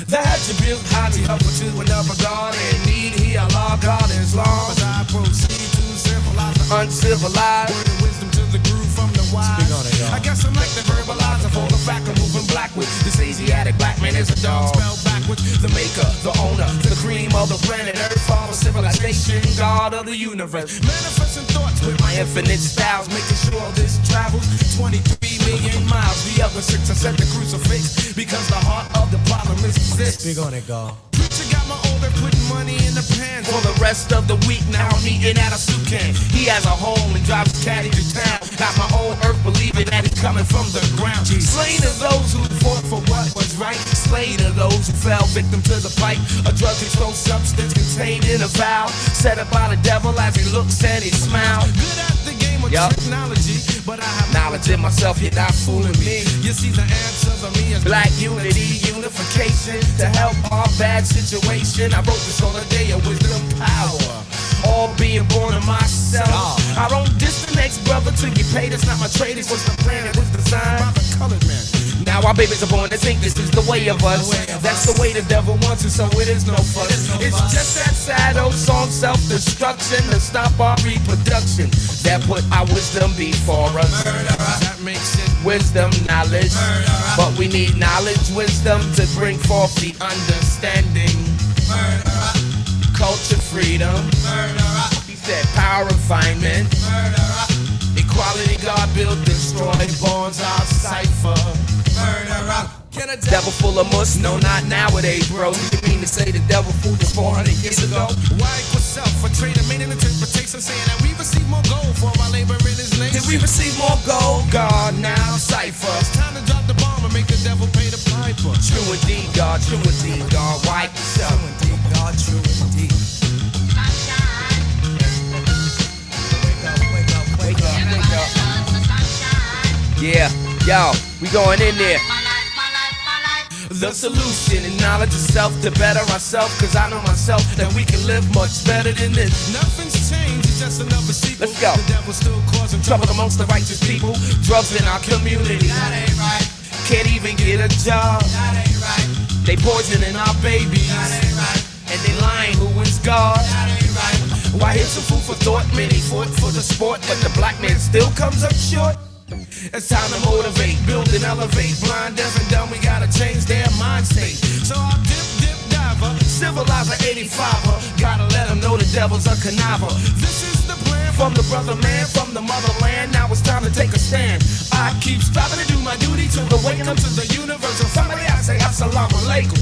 The attribute highly helpful to another God and need he Allah God as long as I proceed to civilize the uncivilized. Word and wisdom to the groove from the wise. I guess I'm like the verbalizer for the fact of moving blackwards. This Asiatic black man is a dog spelled backwards. The maker, the owner, the cream of the planet Earth, father civilization, God of the universe. Manifesting thoughts with my infinite styles, making sure this travels 23 million miles. The other 6 are set the crucifix because the heart of the problem is this. Big on it, God. Preacher got my older putting money in the pan for the rest of the week. Now I'm eating at a soup can. He has a home and drives his caddy to town. Got my own earth believing that he's coming from the ground. Slain to those who fought for what was right. Slain to those who fell victim to the fight. A drug controlled substance contained in a vial. Set up by the devil as he looks and he smiles. Good at the game of technology, but I have knowledge in myself, you're not fooling me. You see the answers of me as black unity, unification to help our bad situation. I wrote this on a day of wisdom power. All being born of myself. I don't diss the next brother till you pay. That's not my trade. It was the plan. It was designed by the colored man. Now our babies are born to think this is the way of us. That's the way the devil wants it, so it is no fun. It's just that sad old song, self-destruction, to stop our reproduction. That put our wisdom before us. That makes it wisdom, knowledge. But we need knowledge, wisdom to bring forth the understanding. Culture, freedom. He said power, refinement. Equality, God built, destroy, bonds, our cipher. Devil full of muss? No, not nowadays, bro. You mean to say the devil fooled us 400 years ago? Why equal self? A trader made an interpretation saying that we receive more gold for our labor in his name. Did we receive more gold? God, now cipher. It's time to drop the bomb and make the devil pay the piper. True indeed, God. True indeed, God. Why yourself? True indeed, God. True indeed. Wake up, wake up. Yeah, yo, we going in there. The solution and knowledge of self to better ourselves. Cause I know myself that we can live much better than this. Nothing's changed, it's just another sequel. Let's go. The devil still causing trouble amongst the righteous people. Drugs in our community. That ain't right. Can't even get a job. That ain't right. They poisoning our babies. That ain't right. And they lying who is God. That ain't right. Why here's some food for thought? Many fought for the sport, but the black man still comes up short. It's time to motivate, build and elevate. Blind, deaf and dumb, we gotta change their mind state. So I'll dip, diver, civilizer 85er. Gotta let them know the devil's a conniver. This is the plan from the brother man, from the motherland. Now it's time to take a stand. I keep striving to do my duty to awaken them to the universe. And somebody I say assalamu alaikum.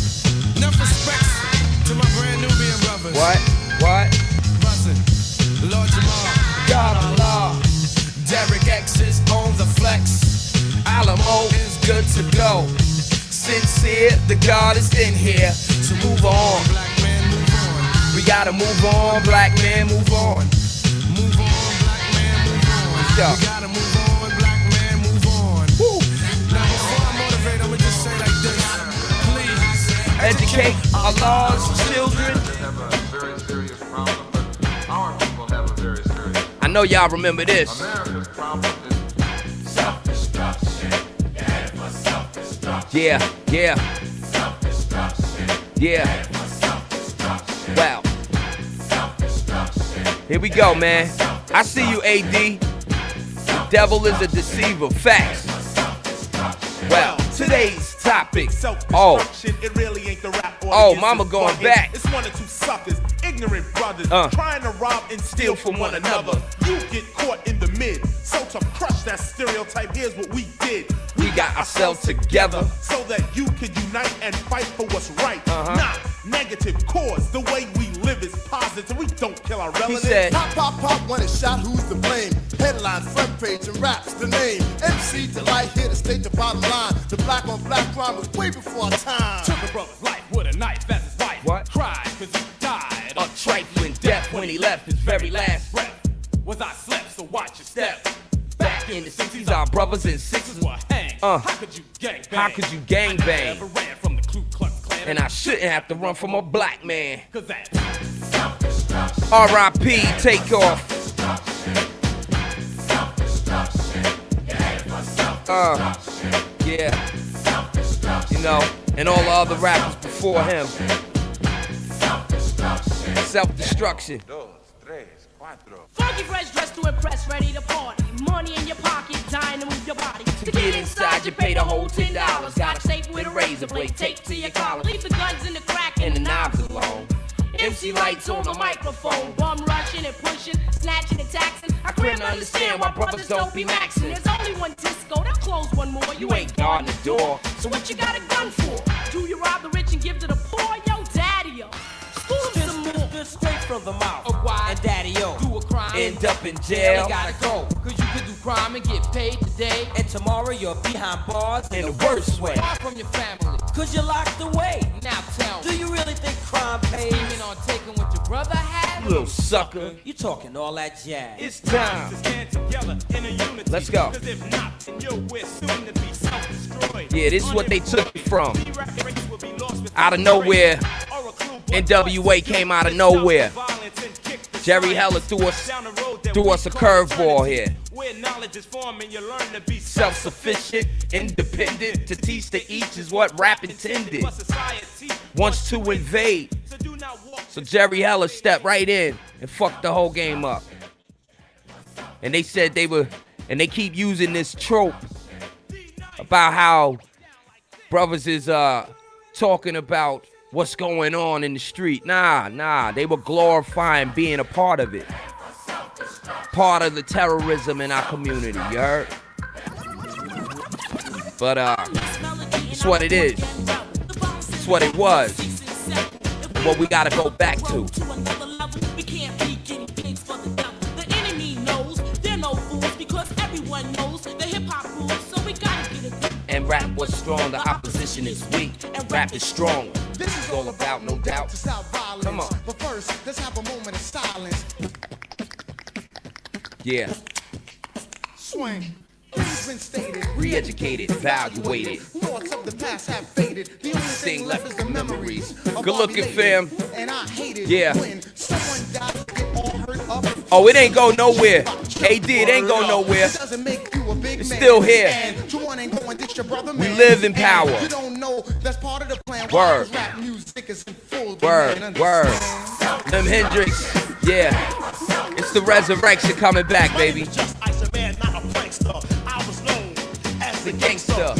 Enough respects to my brand Nubian brothers. What? Bussin', Lord Jamal, God Allah. Derek X is on the flex. Alamo is good to go. Sincere, the God is in here. So move on, black man, move on. We gotta move on, black man, move on. Move on, black man, move on. Let's go. We gotta move on, black man, move on. Woo. Now before I motivate, I'ma just say like this. Please, educate Allah's children. I know y'all remember this. America's problem is self-destruction. Yeah, for self-destruction. Yeah. Self-destruction. Yeah. For self-destruction. Wow. Self-destruction. Here we go, man. I see you, AD. The devil is a deceiver. Facts. Well, today's topic. It really ain't the rap. Oh, mama going back. It's one or two suckers, ignorant brothers, trying to rob and steal from one another. You get caught in the mid. So to crush that stereotype, here's what we did. We got ourselves together so that you could unite and fight for what's right. Not negative cause. The way we live is positive. We don't kill our relatives. He said, Pop, when it's shot, who's to blame? Headlines, front page, and raps the name. MC Delight here to state the bottom line. The black on black crime was way before our time. Took a brother's life with a knife as his wife. What? Cried cause he died. A trifling death when he left his very last breath. Was I slept, so watch your step. Back in the 60s, our brothers and sisters were hanged. How could you gang bang? How could you gang bang? Never ran from the Ku Klux Klan. And I shouldn't have to run from a black man. Cause that's R.I.P. Take off. Yeah. You know, and all the other rappers before. before him. Self-destruction. Funky fresh dressed to impress, ready to party. Money in your pocket, dying to move your body. To get inside, you pay the whole $10. Got a safe with a razor blade taped to your collar. Leave the guns in the crack And the knobs alone. MC lights on the microphone. Bum rushing and pushing, snatching and taxing. I couldn't understand why brothers don't be maxing. There's only one disco, they'll close one more. You ain't guarding the door. So what you got a gun for? Do you rob the rich and give to the poor? Yo, daddy-o. School him some more. Straight from the mouth. Of why And daddy-o. do a crime? End up in You jail. gotta go, cause you could do crime and get paid today. And tomorrow you're behind bars In the worst way. Far from your family. Cause you're locked away. Now tell Do me, you really think crime pays? scheming on taking what your brother had? You little sucker. You talking all that jazz. It's time. Let's go. Yeah, this is what they took it from. Out of nowhere. NWA came out of nowhere. Jerry Heller threw us a curveball here. Self-sufficient, independent, to teach to each is what rap intended. Wants to invade. So Jerry Heller stepped right in and fucked the whole game up. And they said and they keep using this trope about how brothers is talking about what's going on in the street. Nah, they were glorifying being a part of it. Part of the terrorism in our community, you heard? But it's what it is. It's what it was. What we gotta go back to. We can't be getting pigs for the devil. The enemy knows they're no fools because everyone knows the hip hop rules. So we gotta get it. And rap was strong, the opposition is weak. And rap is strong. This is all about, no doubt. Come on. But first, let's have a moment of silence. Yeah. Swing. Things been stated. Re-educated, evaluated. Thoughts of the past have faded. The only thing left is the memories. Good looking, fam. And I hate it Yeah. when someone dies, get all hurt up. Oh, it ain't go nowhere. AD, it ain't go nowhere. It doesn't make you a big It's man. still here. And you ain't going to ditch your brother, We man. live in And power. You don't know that's part of the plan. Word. Rap music is in full Word, demand, word. understand? Them Hendrix, yeah. It's the resurrection coming back, baby. The gangster.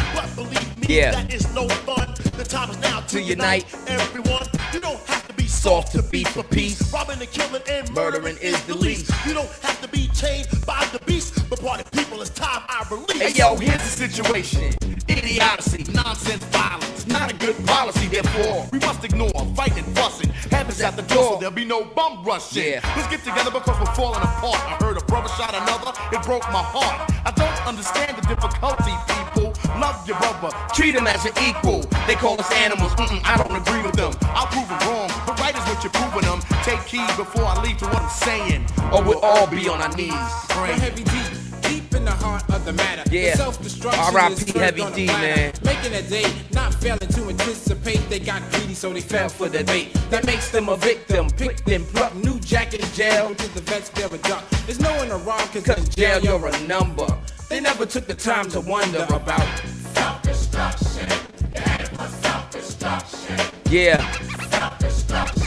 Yeah. The time is now To unite. everyone. You don't have to be Soft to be for peace. Robbing and killing and Murdering is the least. You don't have to be chained by the beast. But party people, it's time I release. Hey yo, here's the situation. Idiocy, nonsense, violence, not a good policy. Therefore, We must ignore fighting, fussing. Heaven's at the door, so there'll be no bum rushing. Yeah. Let's get together because we're falling apart. I heard a brother shot another, it broke my heart. I don't understand the difficulty, people. Love your brother, treat him as an equal. They call us animals. I don't agree with them. I'll prove it wrong, but right is what you're proving them. Take heed before I leave to what I'm saying. Or we'll all be on our knees. The heavy D, deep in the heart of the matter. Yeah. The self-destruction R.I.P. is served Heavy on a D, platter. man. Making a day, not failing to anticipate. They got greedy, so they fell for the bait. That makes them a victim. Picked and plucked. New jack in jail. To the vets, they're a duck. There's no one around, cause Cause in jail, you're a number. They never took the time to wonder about. Yeah.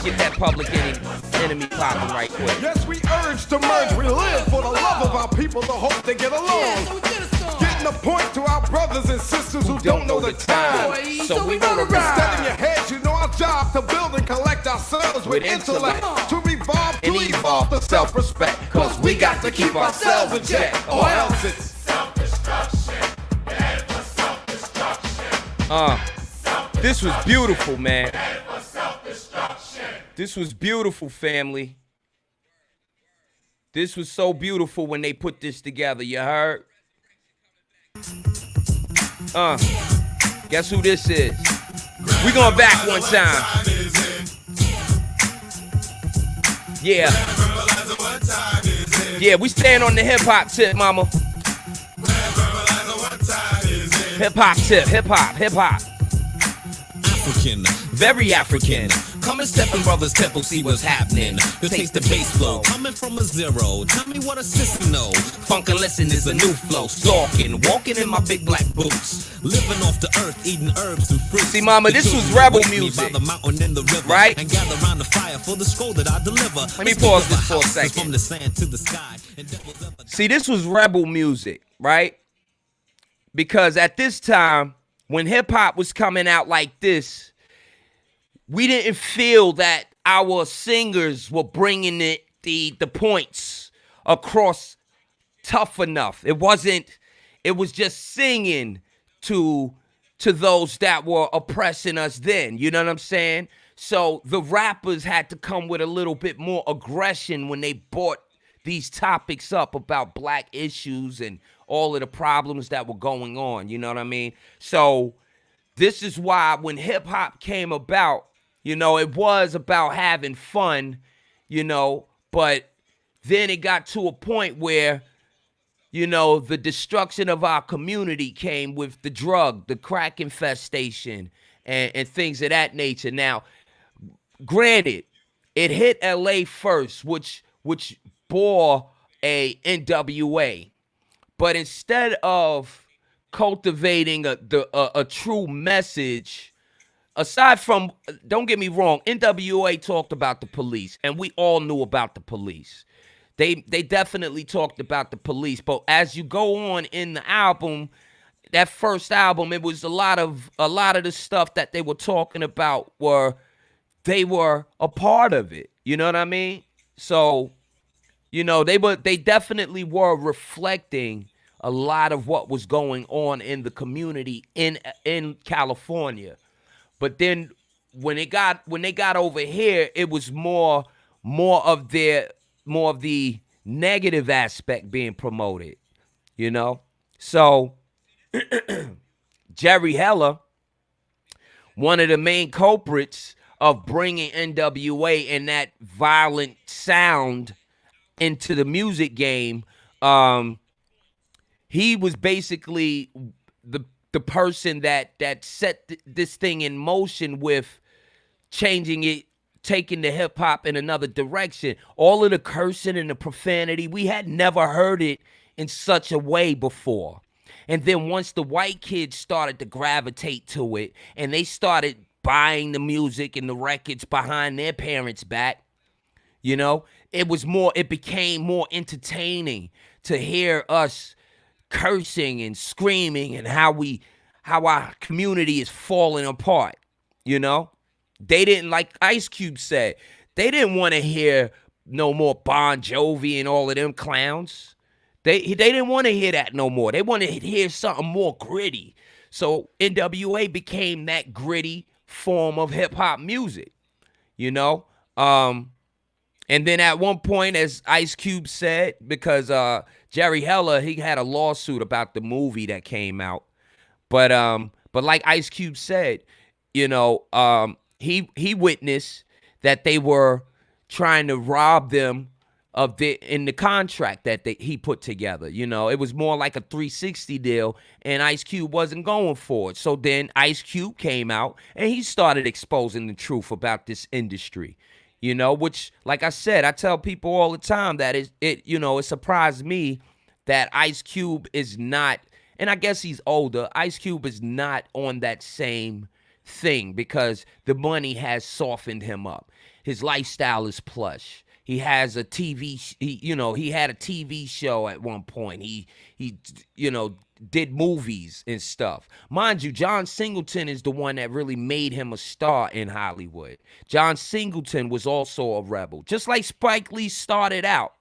Get that public enemy popping right quick. Yes, we urge to merge. We live for the love of our people, the hope they get along. Getting the point to our brothers and sisters who don't know the time. So we wrote a rhyme. Instead in your heads, you know our job to build and collect ourselves with intellect. To revolve, And evolve the self-respect. Cause we got to keep ourselves in check. or else it's This was beautiful, man. This was beautiful, family. This was so beautiful when they put this together, you heard? Guess who this is? We going back one time. Yeah. Yeah, we stand on the hip-hop tip, mama. Hip-hop tip, hip-hop. African, Very African. Come and step in brother's temple, see what's happening. You'll taste the bass flow, coming from a zero. Tell me what a sister know. Funk and listen is a new flow. Stalking, walking in my big black boots. Living off the earth, eating herbs and fruits. See, mama, this was rebel music, right? And gather around the fire for the scroll that I deliver. Let me pause this for a second. From the sand to the sky. See, this was rebel music, right? Because at this time, when hip hop was coming out like this, we didn't feel that our singers were bringing the points across tough enough. It was just singing to those that were oppressing us then. You know what I'm saying? So the rappers had to come with a little bit more aggression when they brought these topics up about black issues and all of the problems that were going on. You know what I mean? So this is why when hip hop came about, you know, it was about having fun, you know, but then it got to a point where, you know, the destruction of our community came with the drug, the crack infestation, and things of that nature. Now, granted, it hit LA first, which bore a NWA. But instead of cultivating a true message, aside from, don't get me wrong, NWA talked about the police, and we all knew about the police. They definitely talked about the police, but as you go on in the album, that first album, it was a lot of the stuff that they were talking about they were a part of it. You know what I mean? So, you know, they definitely were reflecting a lot of what was going on in the community in California. But then when they got over here, it was more of the negative aspect being promoted, you know? So Jerry Heller, one of the main culprits of bringing NWA and that violent sound into the music game, he was basically the person that set this thing in motion with changing it, taking the hip hop in another direction. All of the cursing and the profanity, we had never heard it in such a way before. And then once the white kids started to gravitate to it and they started buying the music and the records behind their parents' back, you know, it became more entertaining to hear us cursing and screaming and how our community is falling apart, you know? They didn't, like Ice Cube said, they didn't want to hear no more Bon Jovi and all of them clowns. They didn't want to hear that no more. They wanted to hear something more gritty. So NWA became that gritty form of hip hop music, you know? And then at one point, as Ice Cube said, because Jerry Heller, he had a lawsuit about the movie that came out. But like Ice Cube said, you know, he witnessed that they were trying to rob them of in the contract that he put together. You know, it was more like a 360 deal, and Ice Cube wasn't going for it. So then Ice Cube came out and he started exposing the truth about this industry. You know, which, like I said, I tell people all the time that it surprised me that Ice Cube is not, and I guess he's older, Ice Cube is not on that same thing because the money has softened him up. His lifestyle is plush. He has a TV, he had a TV show at one point. He did movies and stuff. Mind you, John Singleton is the one that really made him a star in Hollywood. John Singleton was also a rebel, just like Spike Lee started out.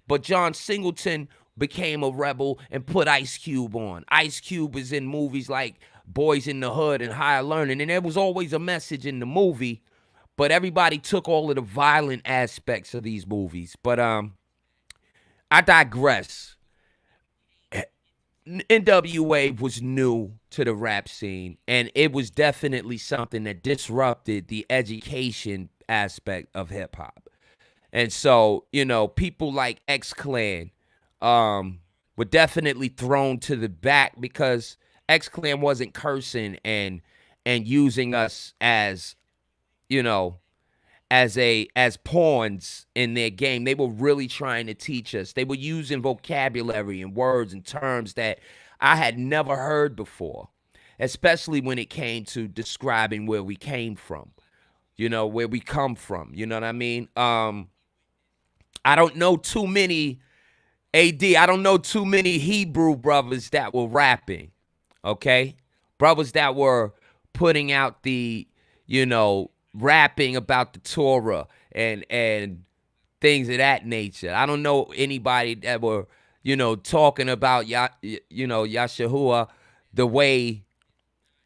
But John Singleton became a rebel and put Ice Cube on. Ice Cube is in movies like Boys in the Hood and Higher Learning, and there was always a message in the movie, but everybody took all of the violent aspects of these movies. But I digress. NWA was new to the rap scene, and it was definitely something that disrupted the education aspect of hip-hop. And so, you know, people like X-Clan were definitely thrown to the back because X-Clan wasn't cursing and using us as, you know, as pawns in their game. They were really trying to teach us. They were using vocabulary and words and terms that I had never heard before, especially when it came to describing where we came from, where we come from. You know what I mean? I don't know too many, I don't know too many Hebrew brothers that were rapping, okay? Brothers that were putting out the, rapping about the Torah and things of that nature. I don't know anybody that were, talking about Yahshua the way,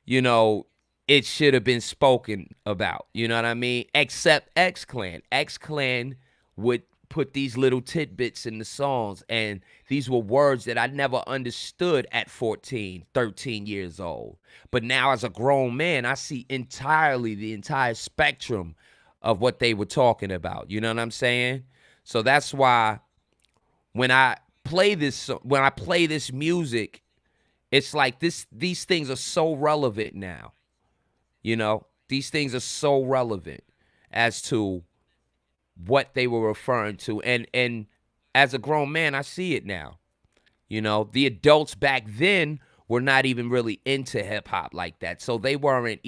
it should have been spoken about. You know what I mean? Except X-Clan. X-Clan would put these little tidbits in the songs, and these were words that I never understood at 14, 13 years old. But now as a grown man, I see the entire spectrum of what they were talking about. You know what I'm saying? So that's why when I play this music, it's like these things are so relevant now. These things are so relevant as to what they were referring to. And as a grown man, I see it now. The adults back then were not even really into hip hop like that. So they weren't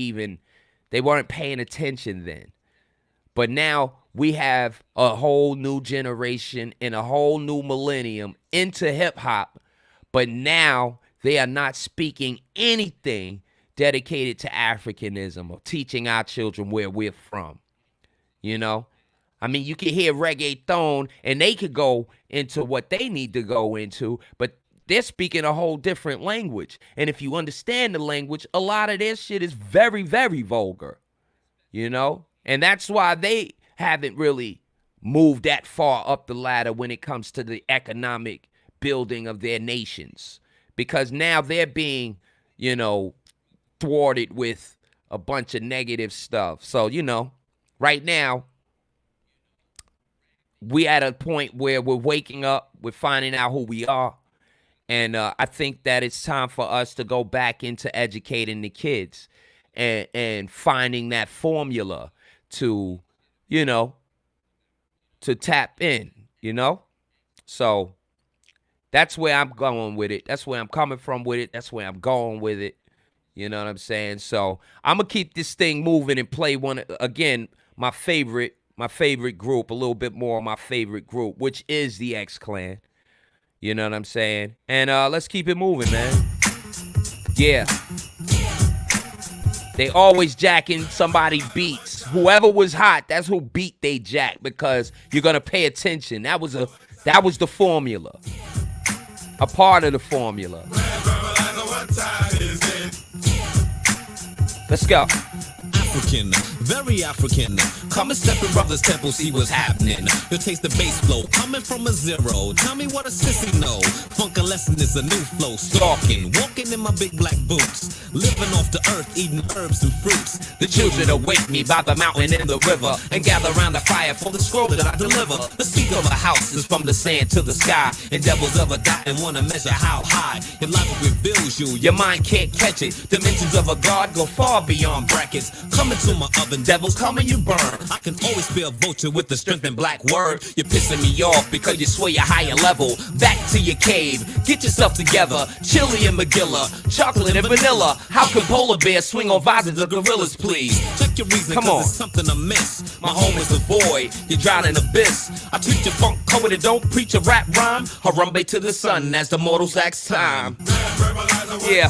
paying attention then. But now we have a whole new generation and a whole new millennium into hip hop. But now they are not speaking anything dedicated to Africanism or teaching our children where we're from. I mean, you can hear reggaeton and they could go into what they need to go into, but they're speaking a whole different language. And if you understand the language, a lot of their shit is very, very vulgar, And that's why they haven't really moved that far up the ladder when it comes to the economic building of their nations. Because now they're being, thwarted with a bunch of negative stuff. So, right now, we at a point where we're waking up, we're finding out who we are. And I think that it's time for us to go back into educating the kids and finding that formula to, to tap in, So that's where I'm going with it. That's where I'm coming from with it. That's where I'm going with it. You know what I'm saying? So I'm going to keep this thing moving and play my favorite group, a little bit more of my favorite group, which is the X-Clan. You know what I'm saying? And let's keep it moving, man. Yeah. They always jacking somebody beats. Whoever was hot, that's who beat they jack, because you're going to pay attention. That was the formula. A part of the formula. Let's go. African, very African. Come and step in brother's temple, see what's happening. You'll taste the bass flow coming from a zero. Tell me what a sissy know. Funk lesson is a new flow. Stalking, walking in my big black boots. Living off the earth, eating herbs and fruits. The children await me by the mountain and the river, and gather around the fire for the scroll that I deliver. The seat of a house is from the sand to the sky, and devils of a dot and wanna measure how high. Your logic reveals you, your mind can't catch it. Dimensions of a god go far beyond brackets. Come into my oven, devils, come and you burn. I can always be a vulture with the strength and black word. You're pissing me off because you swear you're higher level. Back to your cave, get yourself together. Chili and Magilla, chocolate and vanilla. How can polar bears swing on vases of gorillas, please? Check your reason, come on. There's something amiss. My home is a void, you drown in abyss. I treat your funk code and don't preach a rap rhyme. Harambe to the sun as the mortals axe time. Yeah.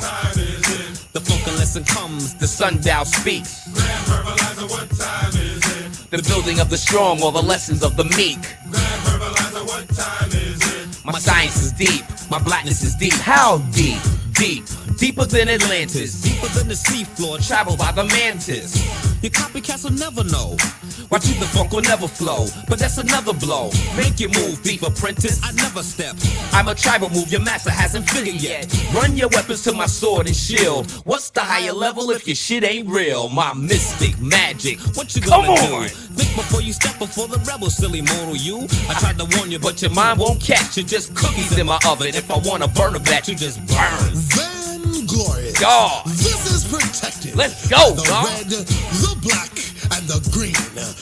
The funk lesson comes, the sundial speaks. The building of the strong or the lessons of the meek. My science is deep, my blackness is deep. How deep? Deep. Deeper than Atlantis. Deeper than the seafloor. Traveled by the mantis. Your copycats will never know. Watch you, the funk will never flow. But that's another blow. Make your move, thief apprentice. I never step. I'm a tribal move your master hasn't figured yet. Run your weapons to my sword and shield. What's the higher level if your shit ain't real? My mystic magic. What you gonna do? Think before you step before the rebel, silly mortal you. I tried to warn you, but your mind won't catch. You're just cookies in my oven. If I wanna burn a bat, you just burn. Glorious. God. This is protected. Let's go, the God. red, the black, and the green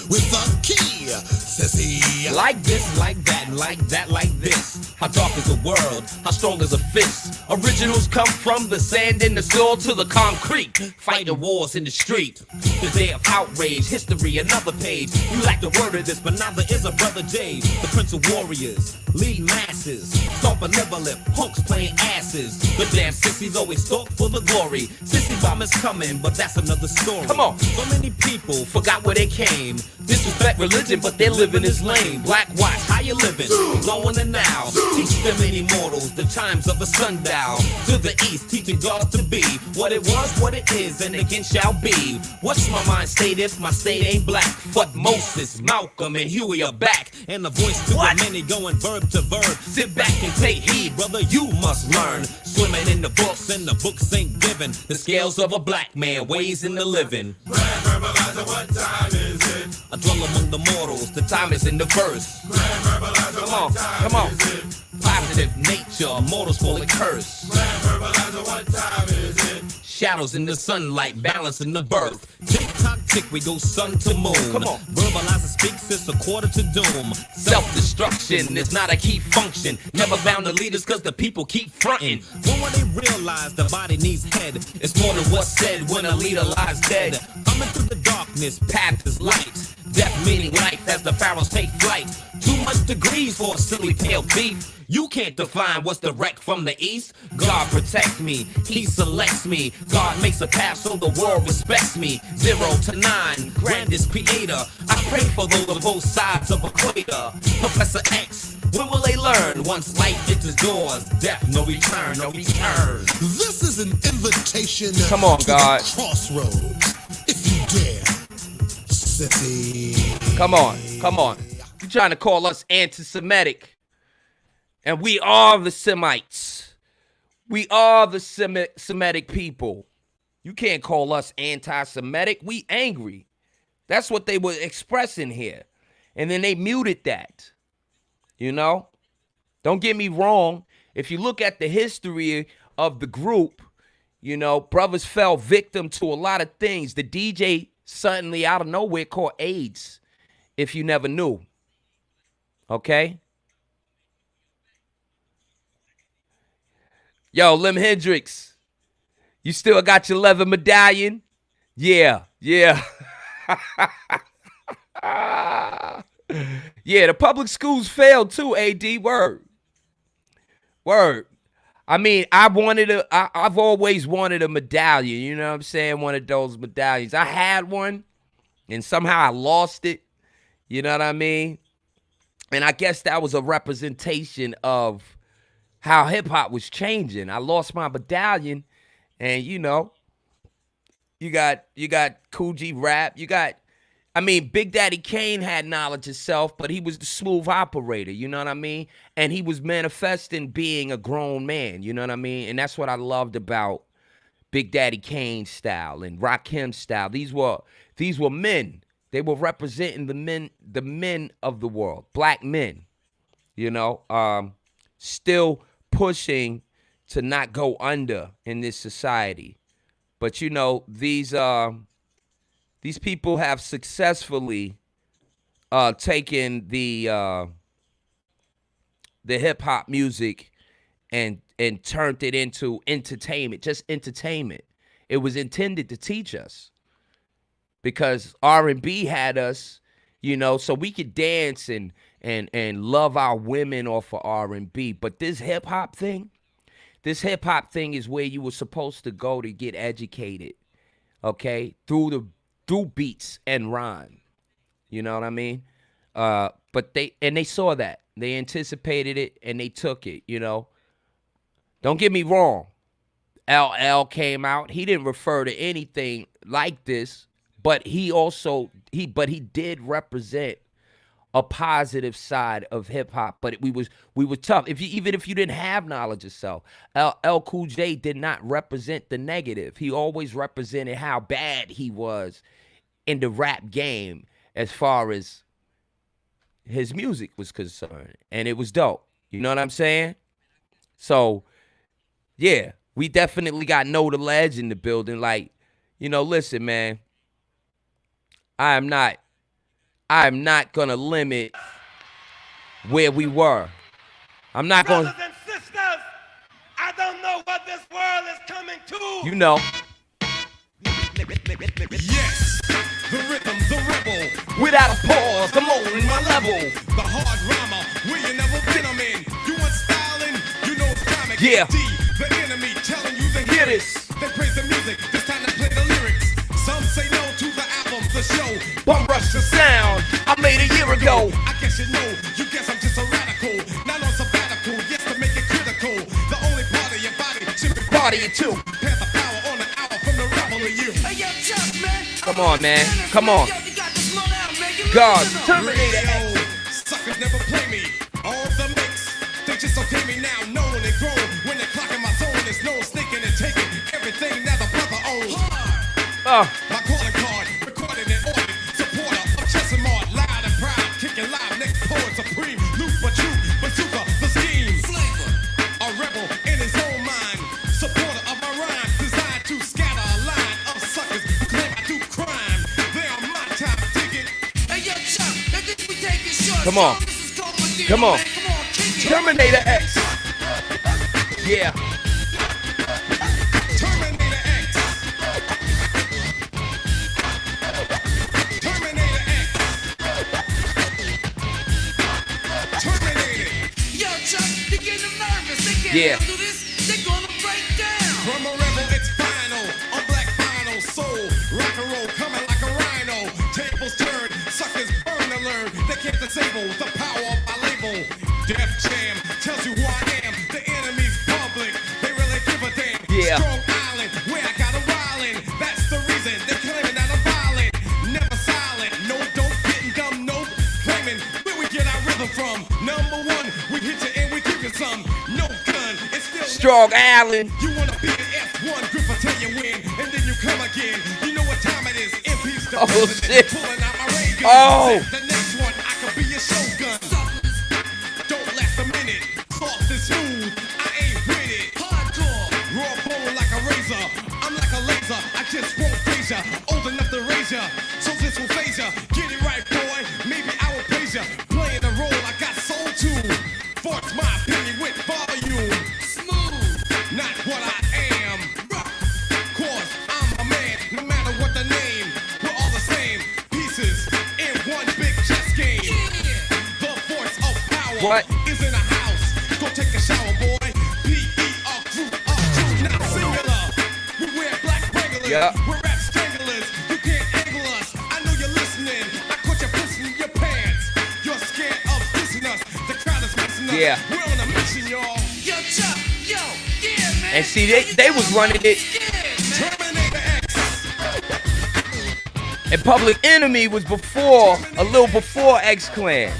with the key, sissy. Like this, like that, like that, like this. How dark is the world? How strong is a fist? Originals come from the sand and the soil to the concrete. Fighting wars in the street. The day of outrage, history, another page. You lack the word of this, but now there is a brother J. The Prince of Warriors, lead masses. Stomp a never lip, punks playing asses. The damn sissies always talk for the glory. Sissy bomb is coming, but that's another story. Come on. So many people forgot where they came. Disrespect religion, but their living is lame. Black watch, how you living? Glowing the now. Teach them immortals the times of a sundial. To the east, teaching God to be what it was, what it is, and again shall be. What's my mind state if my state ain't black? But Moses, Malcolm, and Huey are back. And the voice to the many going verb to verb. Sit back and take heed, brother, you must learn. Swimming in the books, and the books ain't given. The scales of a black man weighs in the living. Verbalizer, what time is it? I dwell among the mortals, the time is in the verse. Verbalizer, Come on, come on. Positive nature, mortals call it curse. Verbalizer, what time is it? Shadows in the sunlight, balancing the birth. Tick tock, tick, we go sun to moon. Come on. Verbalizer speaks, it's a quarter to doom. Self-destruction is not a key function. Never bound to leaders cause the people keep fronting. When they realize the body needs head, it's more than what's said when a leader lies dead. Coming through the darkness, path is light. Death meaning life as the pharaohs take flight. Too much degrees for a silly pale thief. You can't define what's the wreck from the east. God protects me, he selects me. God makes a path so the world respects me. 0 to 9, grandest creator. I pray for those on both sides of equator. Professor X, when will they learn? Once light enters doors, death no return, no return. This is an invitation Come on, to God. the crossroads. If you dare, sissy. Come on, come on. You trying to call us anti-Semitic. And we are the Semites. We are the Semitic people. You can't call us anti-Semitic. We angry. That's what they were expressing here. And then they muted that. You know? Don't get me wrong. If you look at the history of the group, you know, brothers fell victim to a lot of things. The DJ suddenly out of nowhere caught AIDS, if you never knew. Okay? Yo, Lim Hendrix, you still got your leather medallion? Yeah, yeah. Yeah, the public schools failed too, AD, word. Word. I mean, I've always wanted a medallion, you know what I'm saying? One of those medallions. I had one, and somehow I lost it, you know what I mean? And I guess that was a representation of how hip-hop was changing. I lost my medallion, and, you know, you got Cool G Rap. Big Daddy Kane had knowledge of self, but he was the smooth operator, you know what I mean? And he was manifesting being a grown man, you know what I mean? And that's what I loved about Big Daddy Kane's style and Rakim's style. These were men. They were representing the men of the world, black men, you know, still pushing to not go under in this society. But, you know, these people have successfully taken the hip hop music and turned it into entertainment, just entertainment. It was intended to teach us because R&B had us, you know, so we could dance and love our women off of R&B. But this hip hop thing is where you were supposed to go to get educated, okay, through beats and rhyme. You know what I mean? But they saw that. They anticipated it and they took it, you know. Don't get me wrong. LL came out. He didn't refer to anything like this, but he did represent a positive side of hip hop. But we were tough. Even if you didn't have knowledge of self, LL Cool J did not represent the negative. He always represented how bad he was in the rap game as far as his music was concerned. And it was dope. You know what I'm saying? So, yeah, we definitely got Know the Ledge in the building. Like, you know, listen, man. I am not gonna limit where we were. I'm not gonna. Brothers and sisters, I don't know what this world is coming to. You know. Yes, the rhythm, the rebel. Without a pause, I'm lowering my level. The hard rhymer, where you never been, I'm in. You want styling, you know it's time to Yeah. get D. The enemy telling you to Hear hear it. this. They praise the music, this time to play the lyrics. Some say no to the album, the show. Bum rush the sound I made a year ago. I guess you know, you guess I'm just a radical. Not on sabbatical, yes, to make it critical. The only part of your body should be Body you too. pass the power on the hour from the rebel of you. Come on, man. Come on. God, Terminator X. Suckers never play me. All the mix, they just okay me now, known and grown. When they're clocking my zone, there's no sneaking and taking everything that the brother owns. My calling card, recorded and ordered. Supporter of Chesimard, loud and proud, kicking live, next poet supreme. Loose but true, bazooka, the scheme. A rebel in his own mind. Supporter of my rhyme, designed to scatter a line of suckers who claim I do crime. They are my time, dig it. Come on. Come on. Terminator X. Yeah. Terminator X. Terminator X. Terminator. Yo, Chuck, they get them nervous. They can't Yeah. handle this. They're gonna break down. From a rebel, it's final. On black vinyl, soul, rock and roll, coming like a rhino. Tables turn, suckers burn to learn. They can't disable the power of my label. Def Jam tells you who I am. The enemy's public. They really give a damn. Yeah. Strong Island, where I got a wildin'. That's the reason they're claiming that I'm violent. Never silent, no dope, getting dumb, nope. Claiming where we get our rhythm from. Number one, we hit you and we give you some. No gun, it's still Strong Island. you wanna be an F1 grip until you win, and then you come again. You know what time it is. MP's the Oh, president, shit. pulling out my ray gun. Oh. The next one, I could be your shogun. Don't last a minute. Soft and smooth, I ain't with it. Hardcore. Raw bone like a razor. I'm like a laser. I just won't phase ya. Old enough to raise ya, so this will phase ya. Get it right, boy. Maybe I will praise ya. Playing the role I got soul to. Force my opinion with volume. Smooth. Not what I am. Cause I'm a man, no matter what the name. We're all the same pieces in one big chess game. The force of power What? is in a house. Go take a shower, boy. P.E.R. crew, not singular. We wear black regulars. Yeah. We're rap stranglers. You can't angle us. I know you're listening. I caught you pushing your pants. You're scared of dissing us. The crowd is missing us. Yeah. We're on a mission, y'all. Yo, Chuck, yo, yeah, man. And see, they was running it. Terminator X. And Public Enemy was before, a little before X Clan.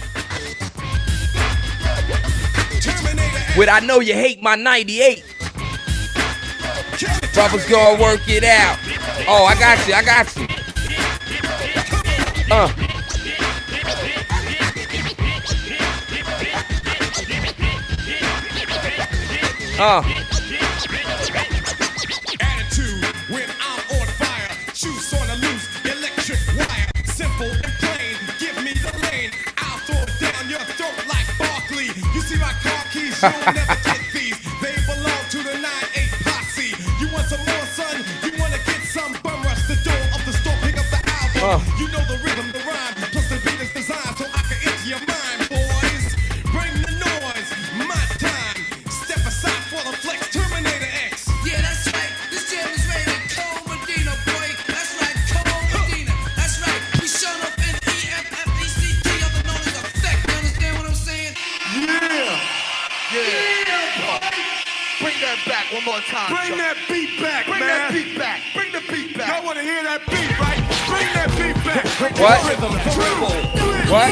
Terminator X. With I Know You Hate My 98. Brothers gonna work it out. Oh, I got you. Attitude when I'm on fire. Shoes on the loose, electric wire. Simple and plain, give me the lane. I'll throw it down your throat like Barkley. You see my car keys, you'll never get these. They belong to the 9-8 posse. You want some more, son? You wanna get some? Bum rush the door of the store, pick up the album. You know the rhythm, the rhyme, plus the beat is designed so I can enter your mind, boys. Bring the noise, my time. Step aside for the flex, Terminator X. Yeah, that's right. This jam is ready to Cole Medina, boy. That's right, Cole Medina. That's right. We showed up in EFFECT, other known as Effect. You understand what I'm saying? Bring that back one more time. Bring that beat back, man. Bring that beat back. Bring the beat back. Y'all want to hear that beat, right? Bring that beat back. What? Rhythm, What?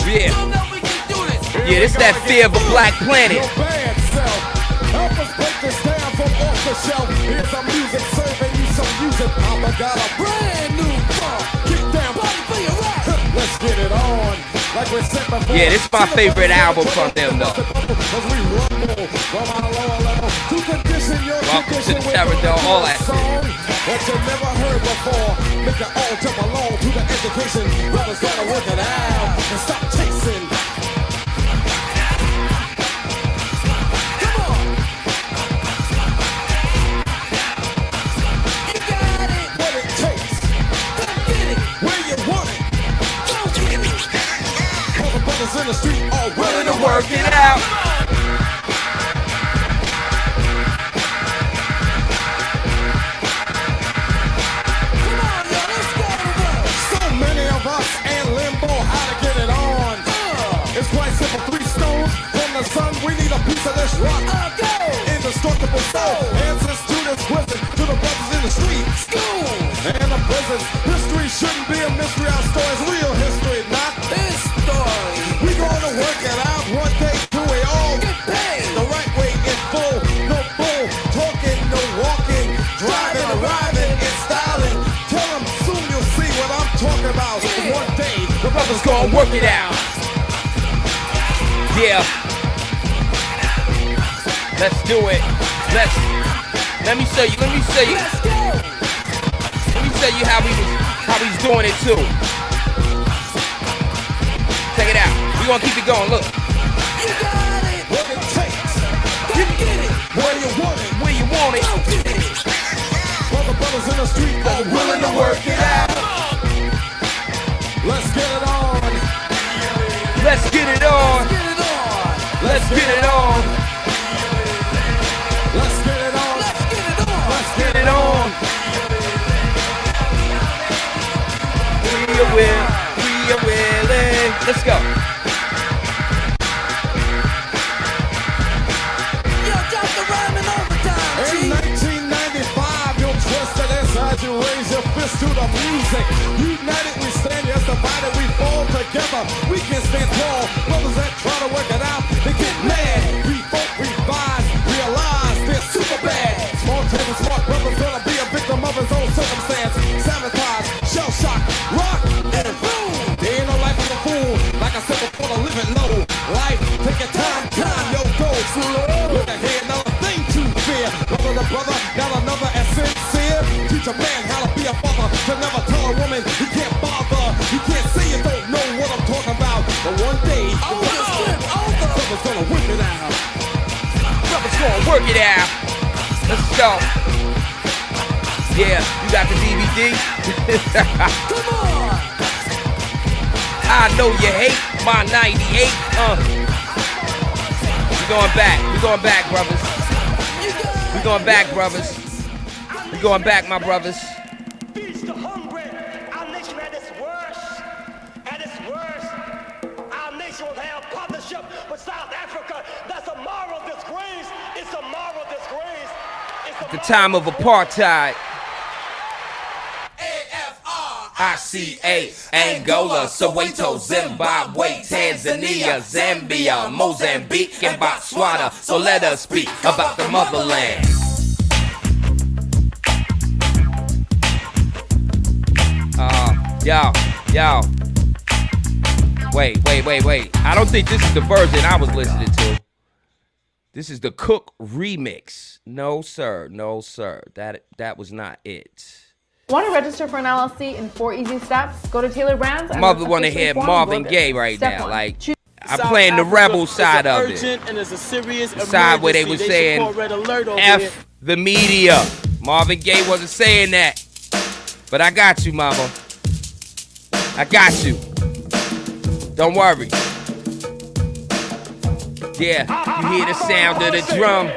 Yeah. You know we can do this. Yeah, this that Fear of a Black Planet. bad self. Help us break this down from off the shelf. Here's some music serving you some music. I'ma got a brand new song. Kick down, body for your rock. Let's get it on. Like we said before. Yeah, this is my favorite album from them, though. Cause we rumble from our lower level to condition your Welcome to condition the with Terror a Dome, all that song. that you never heard before. Make it all jump along to the education. Brothers gotta work it out and stop chasing. In the street all willing to work it out. So many of us in limbo, how to get it on. It's quite simple, 3 stones from the sun. We need a piece of this rock. Indestructible soul. Answers to this wisdom, to the brothers in the streets. And the prisons. History shouldn't be a mystery. Our story's real history, not this story. We gonna work it out one day till we all get paid the right way in full. No bull talking, no walking, driving, arriving, and styling. Tell them soon you'll see what I'm talking about. One day the brothers gonna work it out. Yeah. Let's do it. Let me show you. Let's go. Let me show you how he's doing it too. Check it out. We gonna keep it going. Look. You got it. What it takes. You get it. Where you want it. Where you want it. All the brothers in the street are willing to work it out. Let's get it on. Let's get it on. Let's get it on. Let's get it on. Let's get it on. We are willing. Let's go. In 1995, you're twisted inside, you raise your fist to the music. United we stand, yes, divided we fall together. We can stand tall, brothers that try to work it out, they get mad. Revolt, revise, realize they're super bad. Small table, smart brothers gonna be a victim of his own circumstance. Sabotage, shell shock, rock, and boom. There ain't no life of a fool, like I said before, the living low. Life, take your time, yo, go slow. Look ahead, another thing to fear. Brother to brother, not another as sincere. Teach a man how to be a father, to never tell a woman he can't bother. You can't say you don't know what I'm talking about, but one day, brother's gonna work it out. Brother's gonna work it out. Let's go. Yeah, you got the DVD? Come on! I know you hate my 98. We're going back, brothers. We're going back, brothers. We're going back, my brothers. Feast the hungry. Our nation at its worst. At its worst. Our nation will have partnership with South Africa. That's a moral disgrace. It's a moral disgrace. At the time of apartheid. ICA, Angola, Soweto, Zimbabwe, Tanzania, Zambia, Mozambique, and Botswana. So let us speak about the motherland. Yo. Wait. I don't think this is the version I was listening to. This is the Cook remix. No, sir. That was not it. Want to register for an LLC in 4 easy steps? Go to Taylor Brands. Mother want to hear Marvin Gaye right now. Like, I'm playing the rebel side of it. And it's a serious the side where they were saying F the media. Marvin Gaye wasn't saying that. But I got you, mama. I got you. Don't worry. Yeah, you hear the sound of the drum.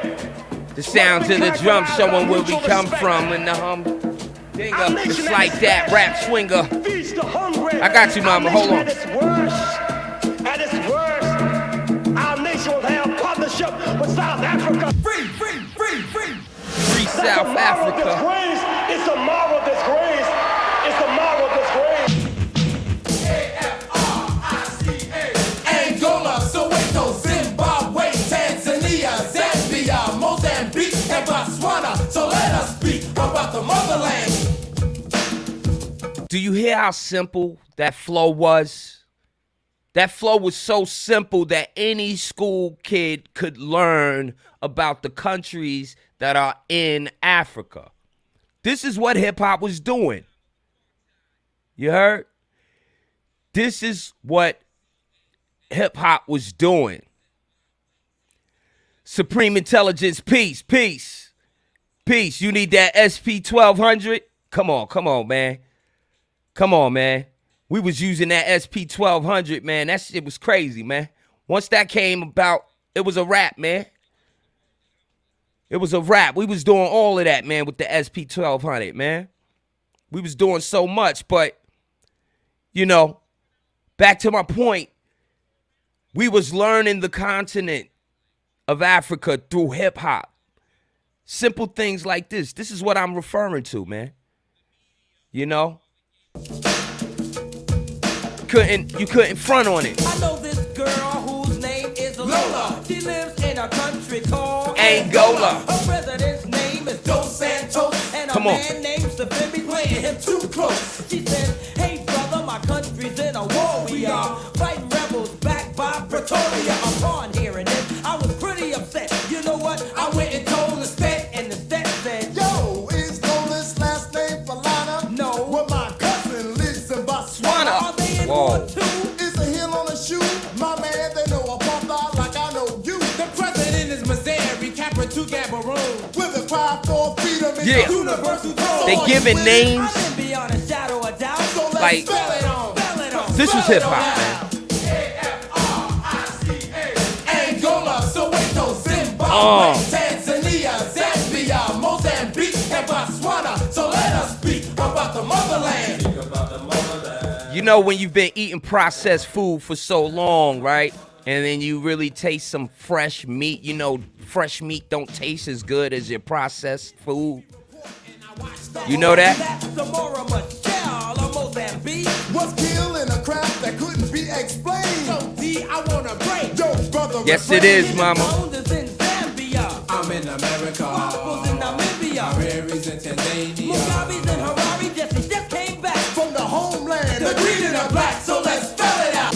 The sounds of the drum showing where we come from. And the hum. Dinger, just like that, rap swinger. I got you, mama. Hold on. At its worst, our nation will have partnership with South Africa. Free South Africa. It's a moral disgrace. It's a moral disgrace. Angola, Soweto, Zimbabwe, Tanzania, Zambia, Mozambique, and Botswana. So let us speak about the motherland. Do you hear how simple that flow was? That flow was so simple that any school kid could learn about the countries that are in Africa. This is what hip hop was doing. You heard? This is what hip hop was doing. Supreme Intelligence, peace, peace, peace. You need that SP 1200? Come on, man. Come on, man. We was using that SP 1200, man. That shit was crazy, man. Once that came about, it was a wrap, man. It was a wrap. We was doing all of that, man, with the SP 1200, man. We was doing so much, but, you know, back to my point, we was learning the continent of Africa through hip-hop. Simple things like this. This is what I'm referring to, man. You know? You couldn't front on it. I know this girl whose name is Lola. She lives in a country called Angola. Her president's name is Dos Santos. And a man named Savimbi playing him too close. She said, hey brother, my country's in a war. We are fighting rebels backed by Pretoria. Upon hearing this, I was pretty upset. You know what? I went and told the state, and the state said, Yo, is Lola's last name Falana? No. Well, my cousin lives in Botswana. Are they in Whoa. war too? Is a heel on a shoe? My man, they know apartheid like I know you. The president is Missouri, Capra to Gaborone. With a cry for freedom in Yeah. the universal throne. They giving names I didn't beyond a shadow of doubt. So let's like spell it on. this was hip hop, man. Angola, Soweto, Zimbabwe, Tanzania, Zambia, Mozambique, and Botswana. So let us speak about the motherland. You know when you've been eating processed food for so long, right? And then you really taste some fresh meat. You know, fresh meat don't taste as good as your processed food. You know that? Was killing a crap that couldn't be explained. So D, I wanna break. Yo, brother. Yes, it is, mama. I'm in America. Harari's in Tanzania. Mugabe's in Harare, just came back From the homeland, the green and the black, so let's spell it out.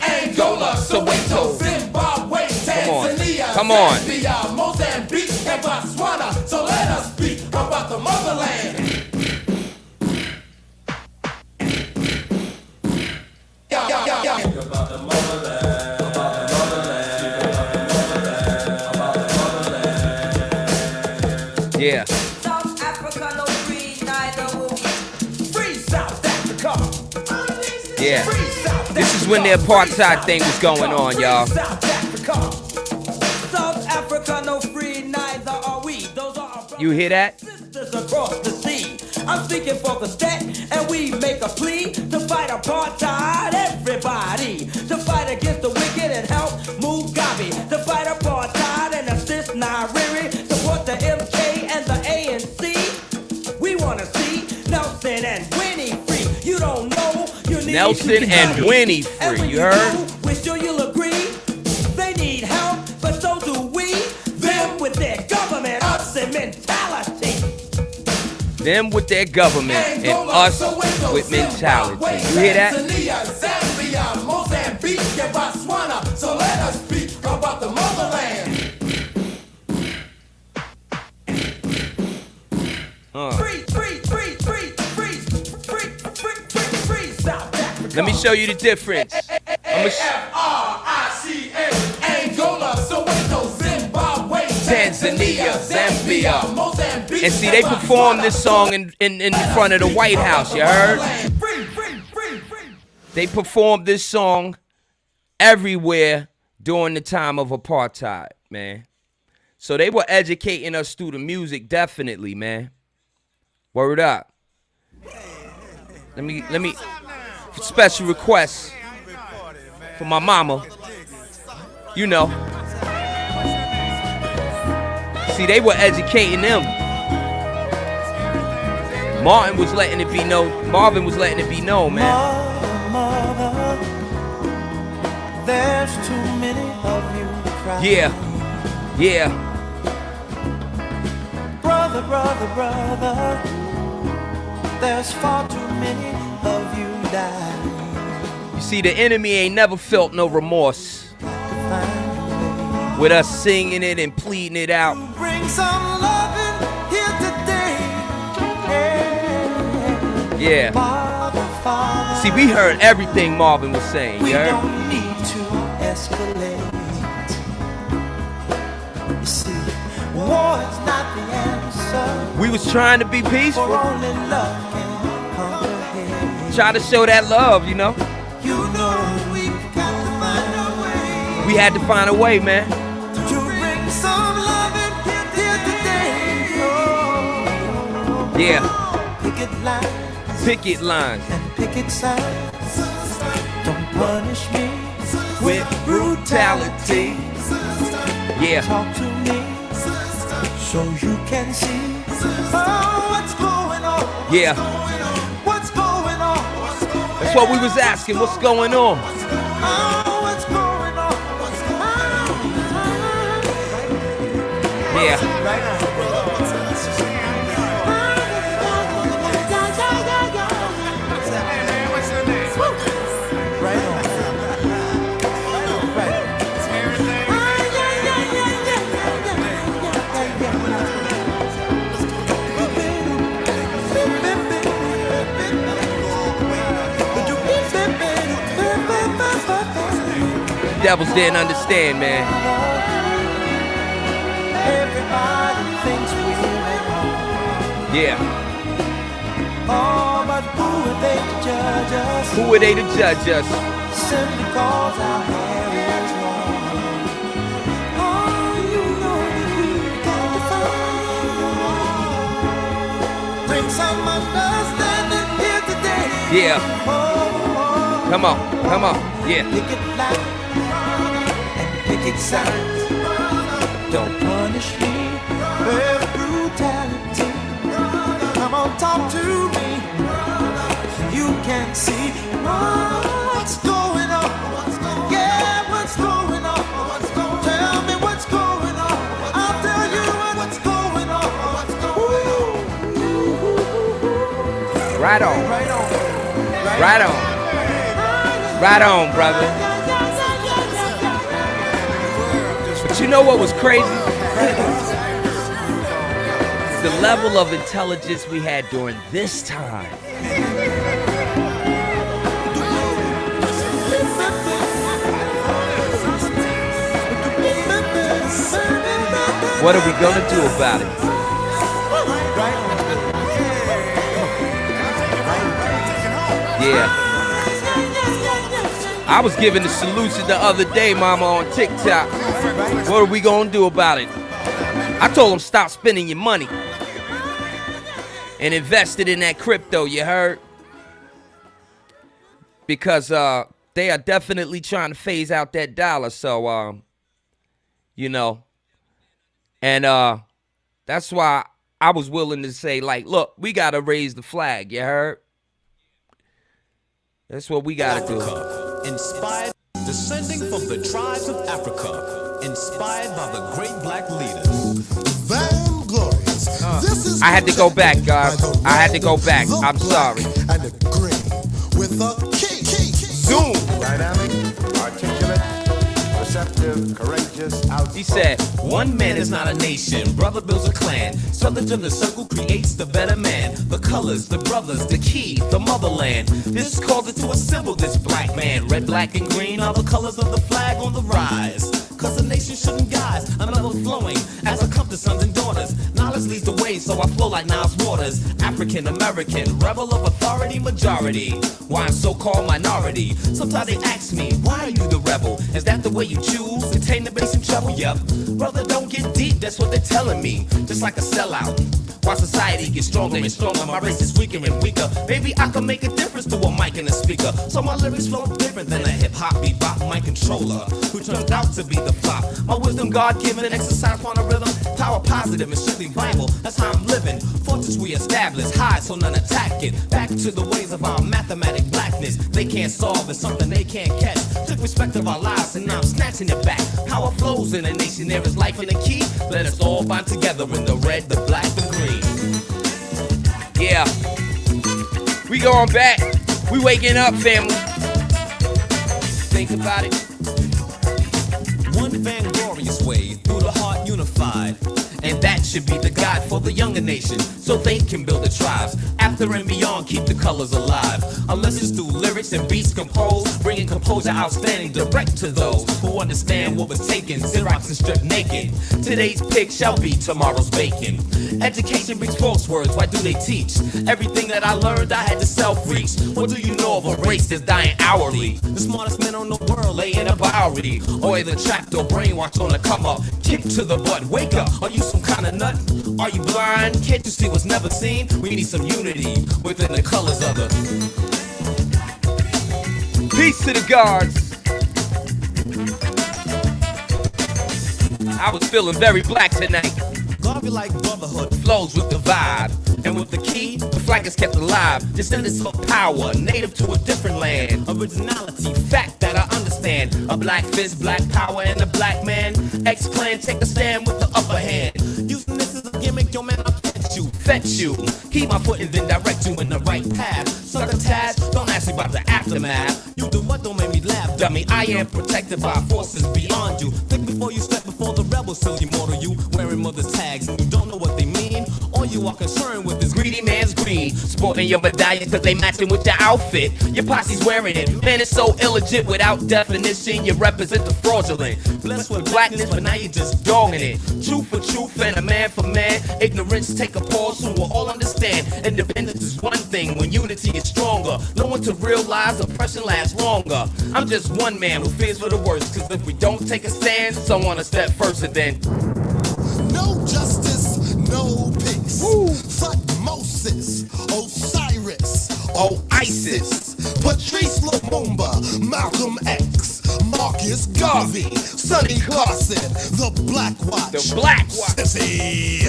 Angola, Soweto, Zimbabwe, Tanzania, Come on. Zambia, Mozambique, and Botswana. So let us speak about the motherland. Yeah. South Africa, no free, neither will we. Free South Africa. Yeah. This is when the apartheid thing was going on, y'all. South Africa. South Africa, no free, neither are we. Those are our You hear that? sisters across the sea. I'm speaking for the state, and we make a plea to fight apartheid, everybody. To fight against the wicked and help Mugabe. To fight apartheid and assist Nyerere. Support the MK and the ANC. We want to see Nelson and Winnie free. You don't know, you need Nelson to and Winnie and free. when You heard? do, we're sure you'll agree. They need help, but so do we. Them with their government, us and mentality. Them with their government and us with mentality. You hear that? Tanzania, Zambia, Mozambique, and Botswana. So let us speak about the motherland. Let me show you the difference. Angola, Soweto, Zimbabwe, Tanzania, Zambia. Mozambique, And see, they performed this song in front of the White House, you heard? They performed this song everywhere during the time of apartheid, man. So they were educating us through the music, definitely, man. Word up. Let me special request for my mama. You know. See, they were educating them. Marvin was letting it be known, man. Mother, there's too many of you to cry. Yeah. Brother, there's far too many of you die. You see, the enemy ain't never felt no remorse with us singing it and pleading it out. Bring some loving Yeah. See, we heard everything Marvin was saying. We You heard? don't need to escalate. You see, war is not the answer. We was trying to be peaceful. For only love can conquer hate. Try to show that love, you know. You know we've got to find a way. We had to find a way, man. To bring some love in here today. Oh, Yeah. picket lines Picket lines. and picket signs. Don't punish me with brutality. Yeah. Talk to me so you can see what's going on. Yeah. What's going on? That's what we was asking. What's going on? What's going on? Yeah. Devils didn't understand, man. Everybody thinks we're wrong. Yeah. Oh, but who are they to judge us? Who are they to judge us? Simply cause our hair is long. Oh, you know that we've got to find. Bring some understanding here today. Yeah. Come on. Come on. Yeah. Picket lines and picket signs. Don't punish me with brutality. Come on, talk to me. You can see what's going on. Yeah, what's going on? Tell me what's going on. I'll tell you what's going on. Right on. Right on. Right on, brother. But you know what was crazy? The level of intelligence we had during this time. What are we gonna do about it? Yeah. I was giving the solution the other day, mama, on TikTok. What are we gonna do about it? I told them stop spending your money and invest it in that crypto, you heard? Because they are definitely trying to phase out that dollar, so you know. And that's why I was willing to say, like, look, we gotta raise the flag, you heard? That's what we gotta do. Inspired, descending from the tribes of Africa, inspired by the great black leaders. Vainglorious. This is I had to go back, guys. I had to go back. I'm sorry. And the green with a key. Zoom. Dynamic, articulate, perceptive, courageous, He said, one man is not a nation, brother builds a clan. Southern to the circle creates the better man. The colors, the brothers, the key, the motherland. This calls it to assemble this black man. Red, black, and green are the colors of the flag on the rise. Cause the nation shouldn't guise, I'm level flowing as I come to sons and daughters. Knowledge leads the way, so I flow like Nile's waters. African American, rebel of authority majority. Why I'm so-called minority. Sometimes they ask me, why are you the rebel? Is that the way you choose? Attain the bass and treble, yep. Brother, don't get deep, that's what they're telling me. Just like a sellout. While society gets stronger and stronger, my race is weaker and weaker. Maybe I can make a difference to a mic and a speaker. So my lyrics flow different than a hip-hop bebop mic controller who turned out to be the flop. My wisdom God-given, exercise on a rhythm. Power positive and strictly Bible, that's how I'm living. Fortress we establish, high so none attack it. Back to the ways of our mathematic blackness. They can't solve, it's something they can't catch. Took respect of our lives and now I'm snatching it back. Power flows in a nation, there is life in the key. Let us all bind together in the red, the black, the green. Yeah. We going back. We waking up, family. Think about it. One vainglorious way, through the heart unified. And that should be the guide for the younger nation, so they can build the tribes. After and beyond, keep the colors alive. Unless it's through lyrics and beats composed, bringing composure outstanding direct to those who understand what was taken. Xerox and stripped naked. Today's pig shall be tomorrow's bacon. Education brings false words, why do they teach? Everything that I learned, I had to self-reach. What do you know of a race that's dying hourly? The smartest men on the world lay in a Bowery. Or the trapped or brainwashed on the come up. Kick to the butt, wake up, are you some kind of nut? Are you blind? Can't you see what's never seen? We need some unity within the colors of the... Peace to the guards. I was feeling very black tonight. Love you like brotherhood. Flows with the vibe. And with the key, the flag is kept alive. Descendants of power, native to a different land. Originality, fact that I understand. A black fist, black power, and a black man. X-Clan, take a stand with the upper hand. Using this as a gimmick, yo man, I'll fetch you. Keep my foot and then direct you in the right path. Succotash, don't ask me about the aftermath. You do what don't make me laugh, dummy. I am protected by forces beyond you. Think before you step before the rebels, silly mortal. You wearing mother's tags and you don't know what they mean. All you are concerned with is greedy man's greed. Sporting your medallion cause they matching with your outfit. Your posse's wearing it. Man, it's so illegit without definition. You represent the fraudulent. Blessed with blackness, but now you're just dogging it. Truth for truth and a man for man. Ignorance take a pause so we'll all understand. Independence is one thing when unity is stronger. No one to realize oppression lasts longer. I'm just one man who fears for the worst. Cause if we don't take a stand, someone will step first and then no justice, no peace. Thutmosis, Osiris, ISIS, Patrice Lumumba, Malcolm X, Marcus Garvey, Sonny Carson, the Black Watch. The Black Watch. Sissy.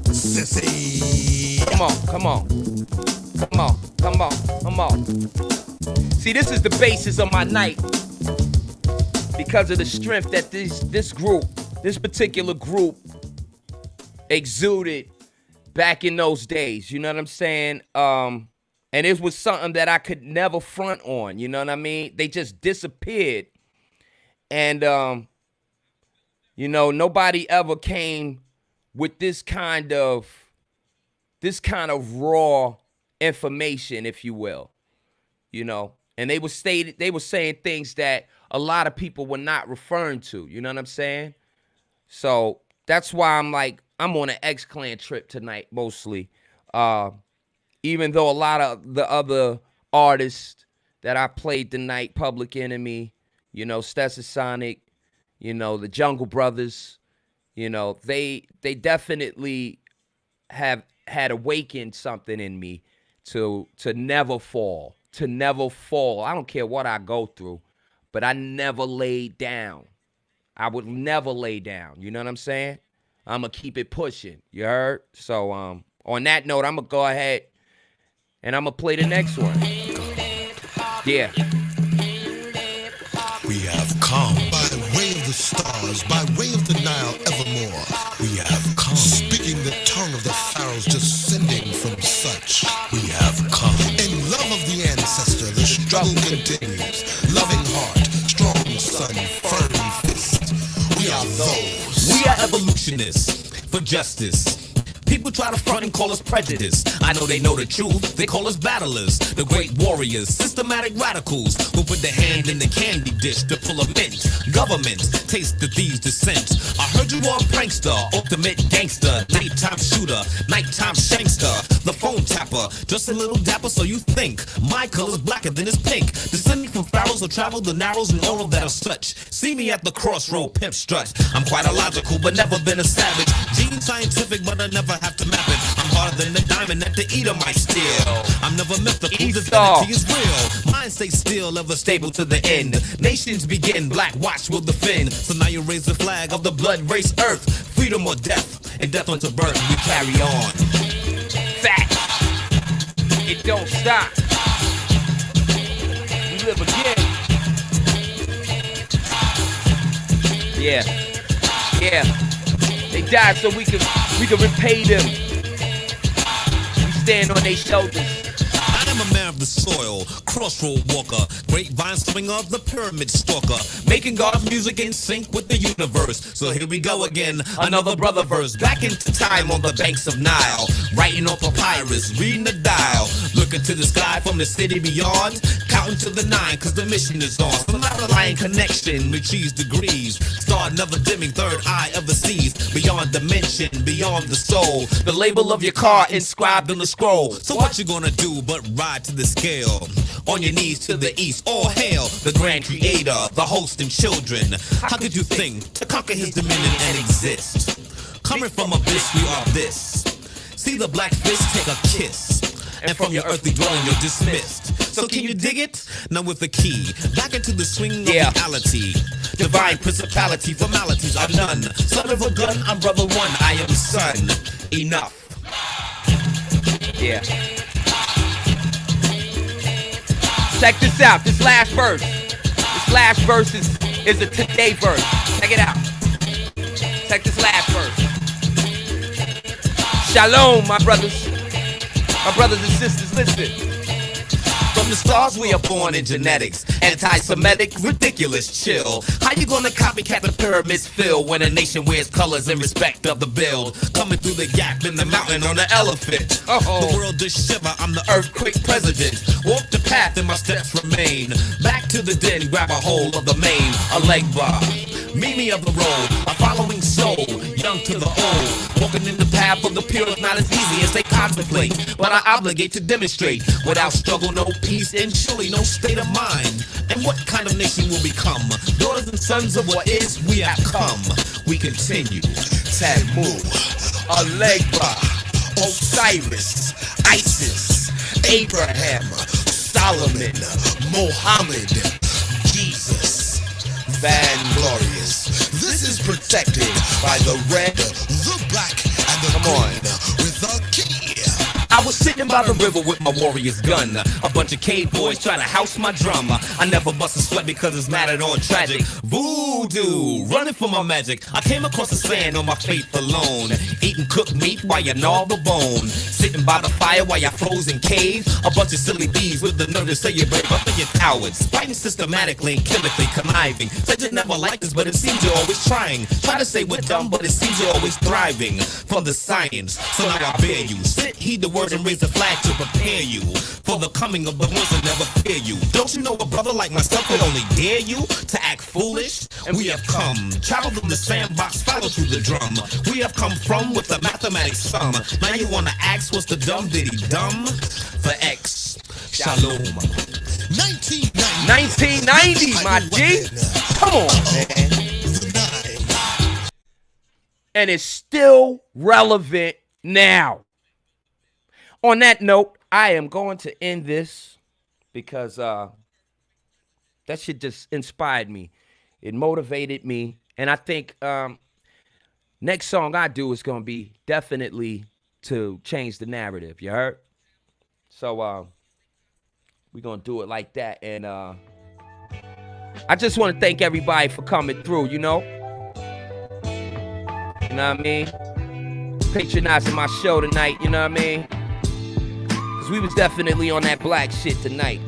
Sissy. Come on. See, this is the basis of my night. Because of the strength that this particular group exuded back in those days, you know what I'm saying? And it was something that I could never front on, you know what I mean? They just disappeared. And, you know, nobody ever came with this kind of raw information, if you will, you know? And they were saying things that a lot of people were not referring to, you know what I'm saying? So that's why I'm on an X-Clan trip tonight, mostly. Even though a lot of the other artists that I played tonight, Public Enemy, you know, Stetsasonic, you know, the Jungle Brothers, you know, they definitely have had awakened something in me to never fall. To never fall. I don't care what I go through, but I never laid down. I would never lay down. You know what I'm saying? I'm going to keep it pushing. You heard? So on that note, I'm going to go ahead and I'm going to play the next one. Yeah. We have come by way of the stars, by way of the Nile evermore. We have come, speaking the tongue of the pharaohs descending from such. We have come. In love of the ancestor, the struggle continues. Loving heart, strong sun, firm fist. We are those. We are evolutionists for justice. People try to front and call us prejudiced. I know they know the truth, they call us battlers. The great warriors, systematic radicals who put their hand in the candy dish to pull a mint. Governments taste the thieves' descent. I heard you are a prankster, ultimate gangster, nighttime shooter, nighttime shankster, the phone tapper, just a little dapper so you think my color's blacker than it's pink. Descending from pharaohs who travel the narrows and all of that are such. See me at the crossroad, pimp strut. I'm quite illogical, but never been a savage. Gene scientific, but I never have to map it. I'm harder than the diamond that the eater might steal. I'm never mythical, divinity is real. Mind stays still, ever stable to the end. Nations begin, Black Watch will defend. So now you raise the flag of the blood race earth. Freedom or death, and death unto birth, we carry on. Fact. It don't stop. We live again. Yeah. They died so we can repay them. We stand on their shoulders. I'm a man of the soil, crossroad walker, grapevine swinger, the pyramid stalker, making God of music in sync with the universe. So here we go again, another brother verse, back into time on the banks of Nile, writing on papyrus, reading the dial, looking to the sky from the city beyond, counting to the 9 cause the mission is on. Some line connection with cheese degrees, start another dimming third eye of the seas, beyond dimension, beyond the soul, the label of your car inscribed on the scroll. So what you gonna do but ride to the scale, on your knees to the east, all hail the grand creator, the host and children. How could you think to conquer his dominion and exist? Coming from abyss, we are this. See the black fist take a kiss, and from your earthly dwelling you're dismissed. So can you dig it? Now with the key, back into the swing of reality. Divine principality, formalities are none. Son of a gun, I'm brother one, I am son. Enough. Yeah. Check this out, this last verse. This last verse is a today verse. Check it out. Check this last verse. Shalom, my brothers. My brothers and sisters, listen. From the stars we are born in genetics, anti-Semitic, ridiculous, chill. How you gonna copycat the pyramids fill when a nation wears colors in respect of the build? Coming through the gap in the mountain on the elephant. The world just shiver, I'm the earthquake president. Walk the path and my steps remain. Back to the den, grab a hold of the mane, a leg bar. Meet me of the road, a following soul, young to the old. Walking in the path of the pure is not as easy as they contemplate, but I obligate to demonstrate. Without struggle, no peace, and surely no state of mind. And what kind of nation will become? Daughters and sons of what is, we have come. We continue. Tamu, Alegba, Osiris, Isis, Abraham, Solomon, Mohammed, Jesus, Vanglorious. This is protected by the red, the black, and the green with the key. I was sitting by the river with my warrior's gun. A bunch of cave boys trying to house my drum. I never bust a sweat because it's mattered on tragic. Voodoo, running for my magic. I came across the sand on my faith alone. Eating cooked meat while you gnaw the bone. Sitting by the fire while you froze in cave. A bunch of silly bees with the nerve to say you're brave, but you're cowards. Fighting systematically and chemically conniving. Said you never liked us, but it seems you're always trying. Try to say we're dumb, but it seems you're always thriving. For the science, so now I bear you. Sit, heed the words and raise the flag to prepare you for the coming of the ones that never fear you. Don't you know a brother like myself would only dare you to act foolish? And we have come, traveled in the sandbox, followed through the drum. We have come from with the mathematics sum. Now you wanna ask what's the dumb diddy dumb? For X, Shalom. 1990, my G. Come on, man. And it's still relevant now. On that note, I am going to end this because that shit just inspired me. It motivated me. And I think next song I do is going to be definitely to change the narrative. You heard? So we're going to do it like that. And I just want to thank everybody for coming through, you know? You know what I mean? Patronizing my show tonight, you know what I mean? Because we was definitely on that black shit tonight.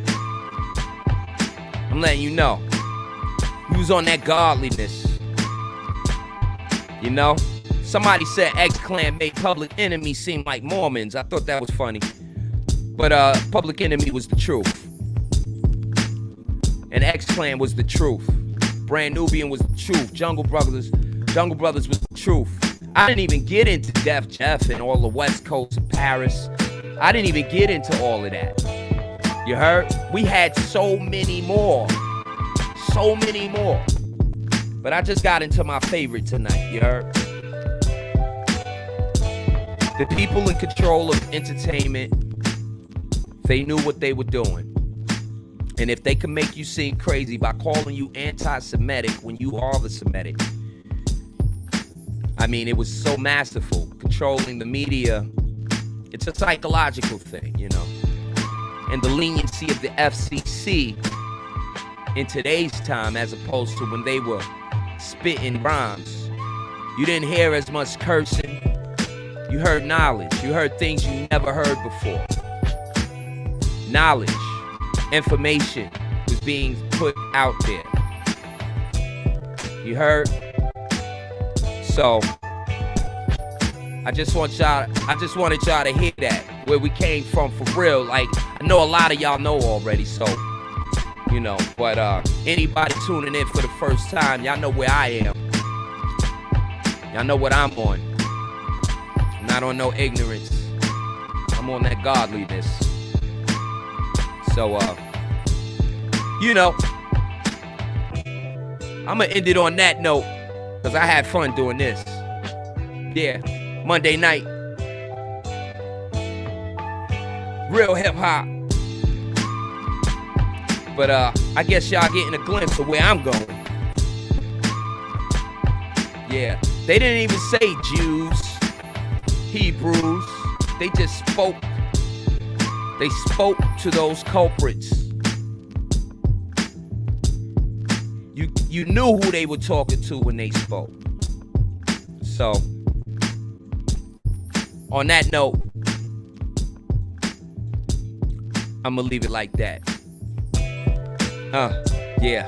I'm letting you know. We was on that godliness. You know? Somebody said X-Clan made Public Enemy seem like Mormons. I thought that was funny. But Public Enemy was the truth. And X-Clan was the truth. Brand Nubian was the truth. Jungle Brothers was the truth. I didn't even get into Def Jeff and all the West Coast of Paris. I didn't even get into all of that. You heard? We had so many more. So many more. But I just got into my favorite tonight. You heard? The people in control of entertainment, they knew what they were doing. And if they can make you seem crazy by calling you anti-Semitic when you are the Semitic, I mean, it was so masterful. Controlling the media, it's a psychological thing, you know. And the leniency of the FCC in today's time as opposed to when they were spitting rhymes. You didn't hear as much cursing. You heard knowledge. You heard things you never heard before. knowledge, information was being put out there. You heard? So I just wanted y'all to hear that, where we came from for real. Like, I know a lot of y'all know already, so you know, but anybody tuning in for the first time, y'all know where I am. Y'all know what I'm on. I'm not on no ignorance. I'm on that godliness. So you know, I'm gonna end it on that note, because I had fun doing this. Yeah, Monday night. Real hip hop. But I guess y'all getting a glimpse of where I'm going. Yeah, they didn't even say Jews, Hebrews. They just spoke. They spoke to those culprits. You knew who they were talking to when they spoke. So, on that note, I'm gonna leave it like that. Yeah.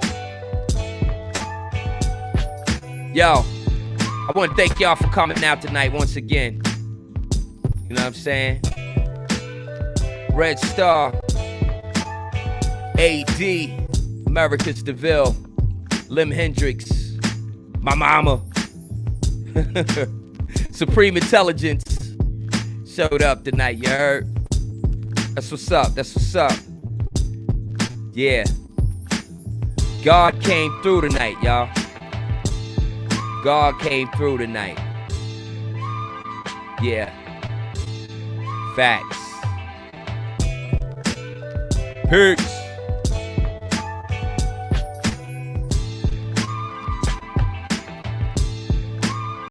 Yo, I want to thank y'all for coming out tonight once again. You know what I'm saying? Red Star, AD, Americus DeVille, Lim Hendrix, my mama, Supreme Intelligence showed up tonight, you heard? That's what's up, that's what's up. Yeah. God came through tonight, y'all. God came through tonight. Yeah. Facts. Peace.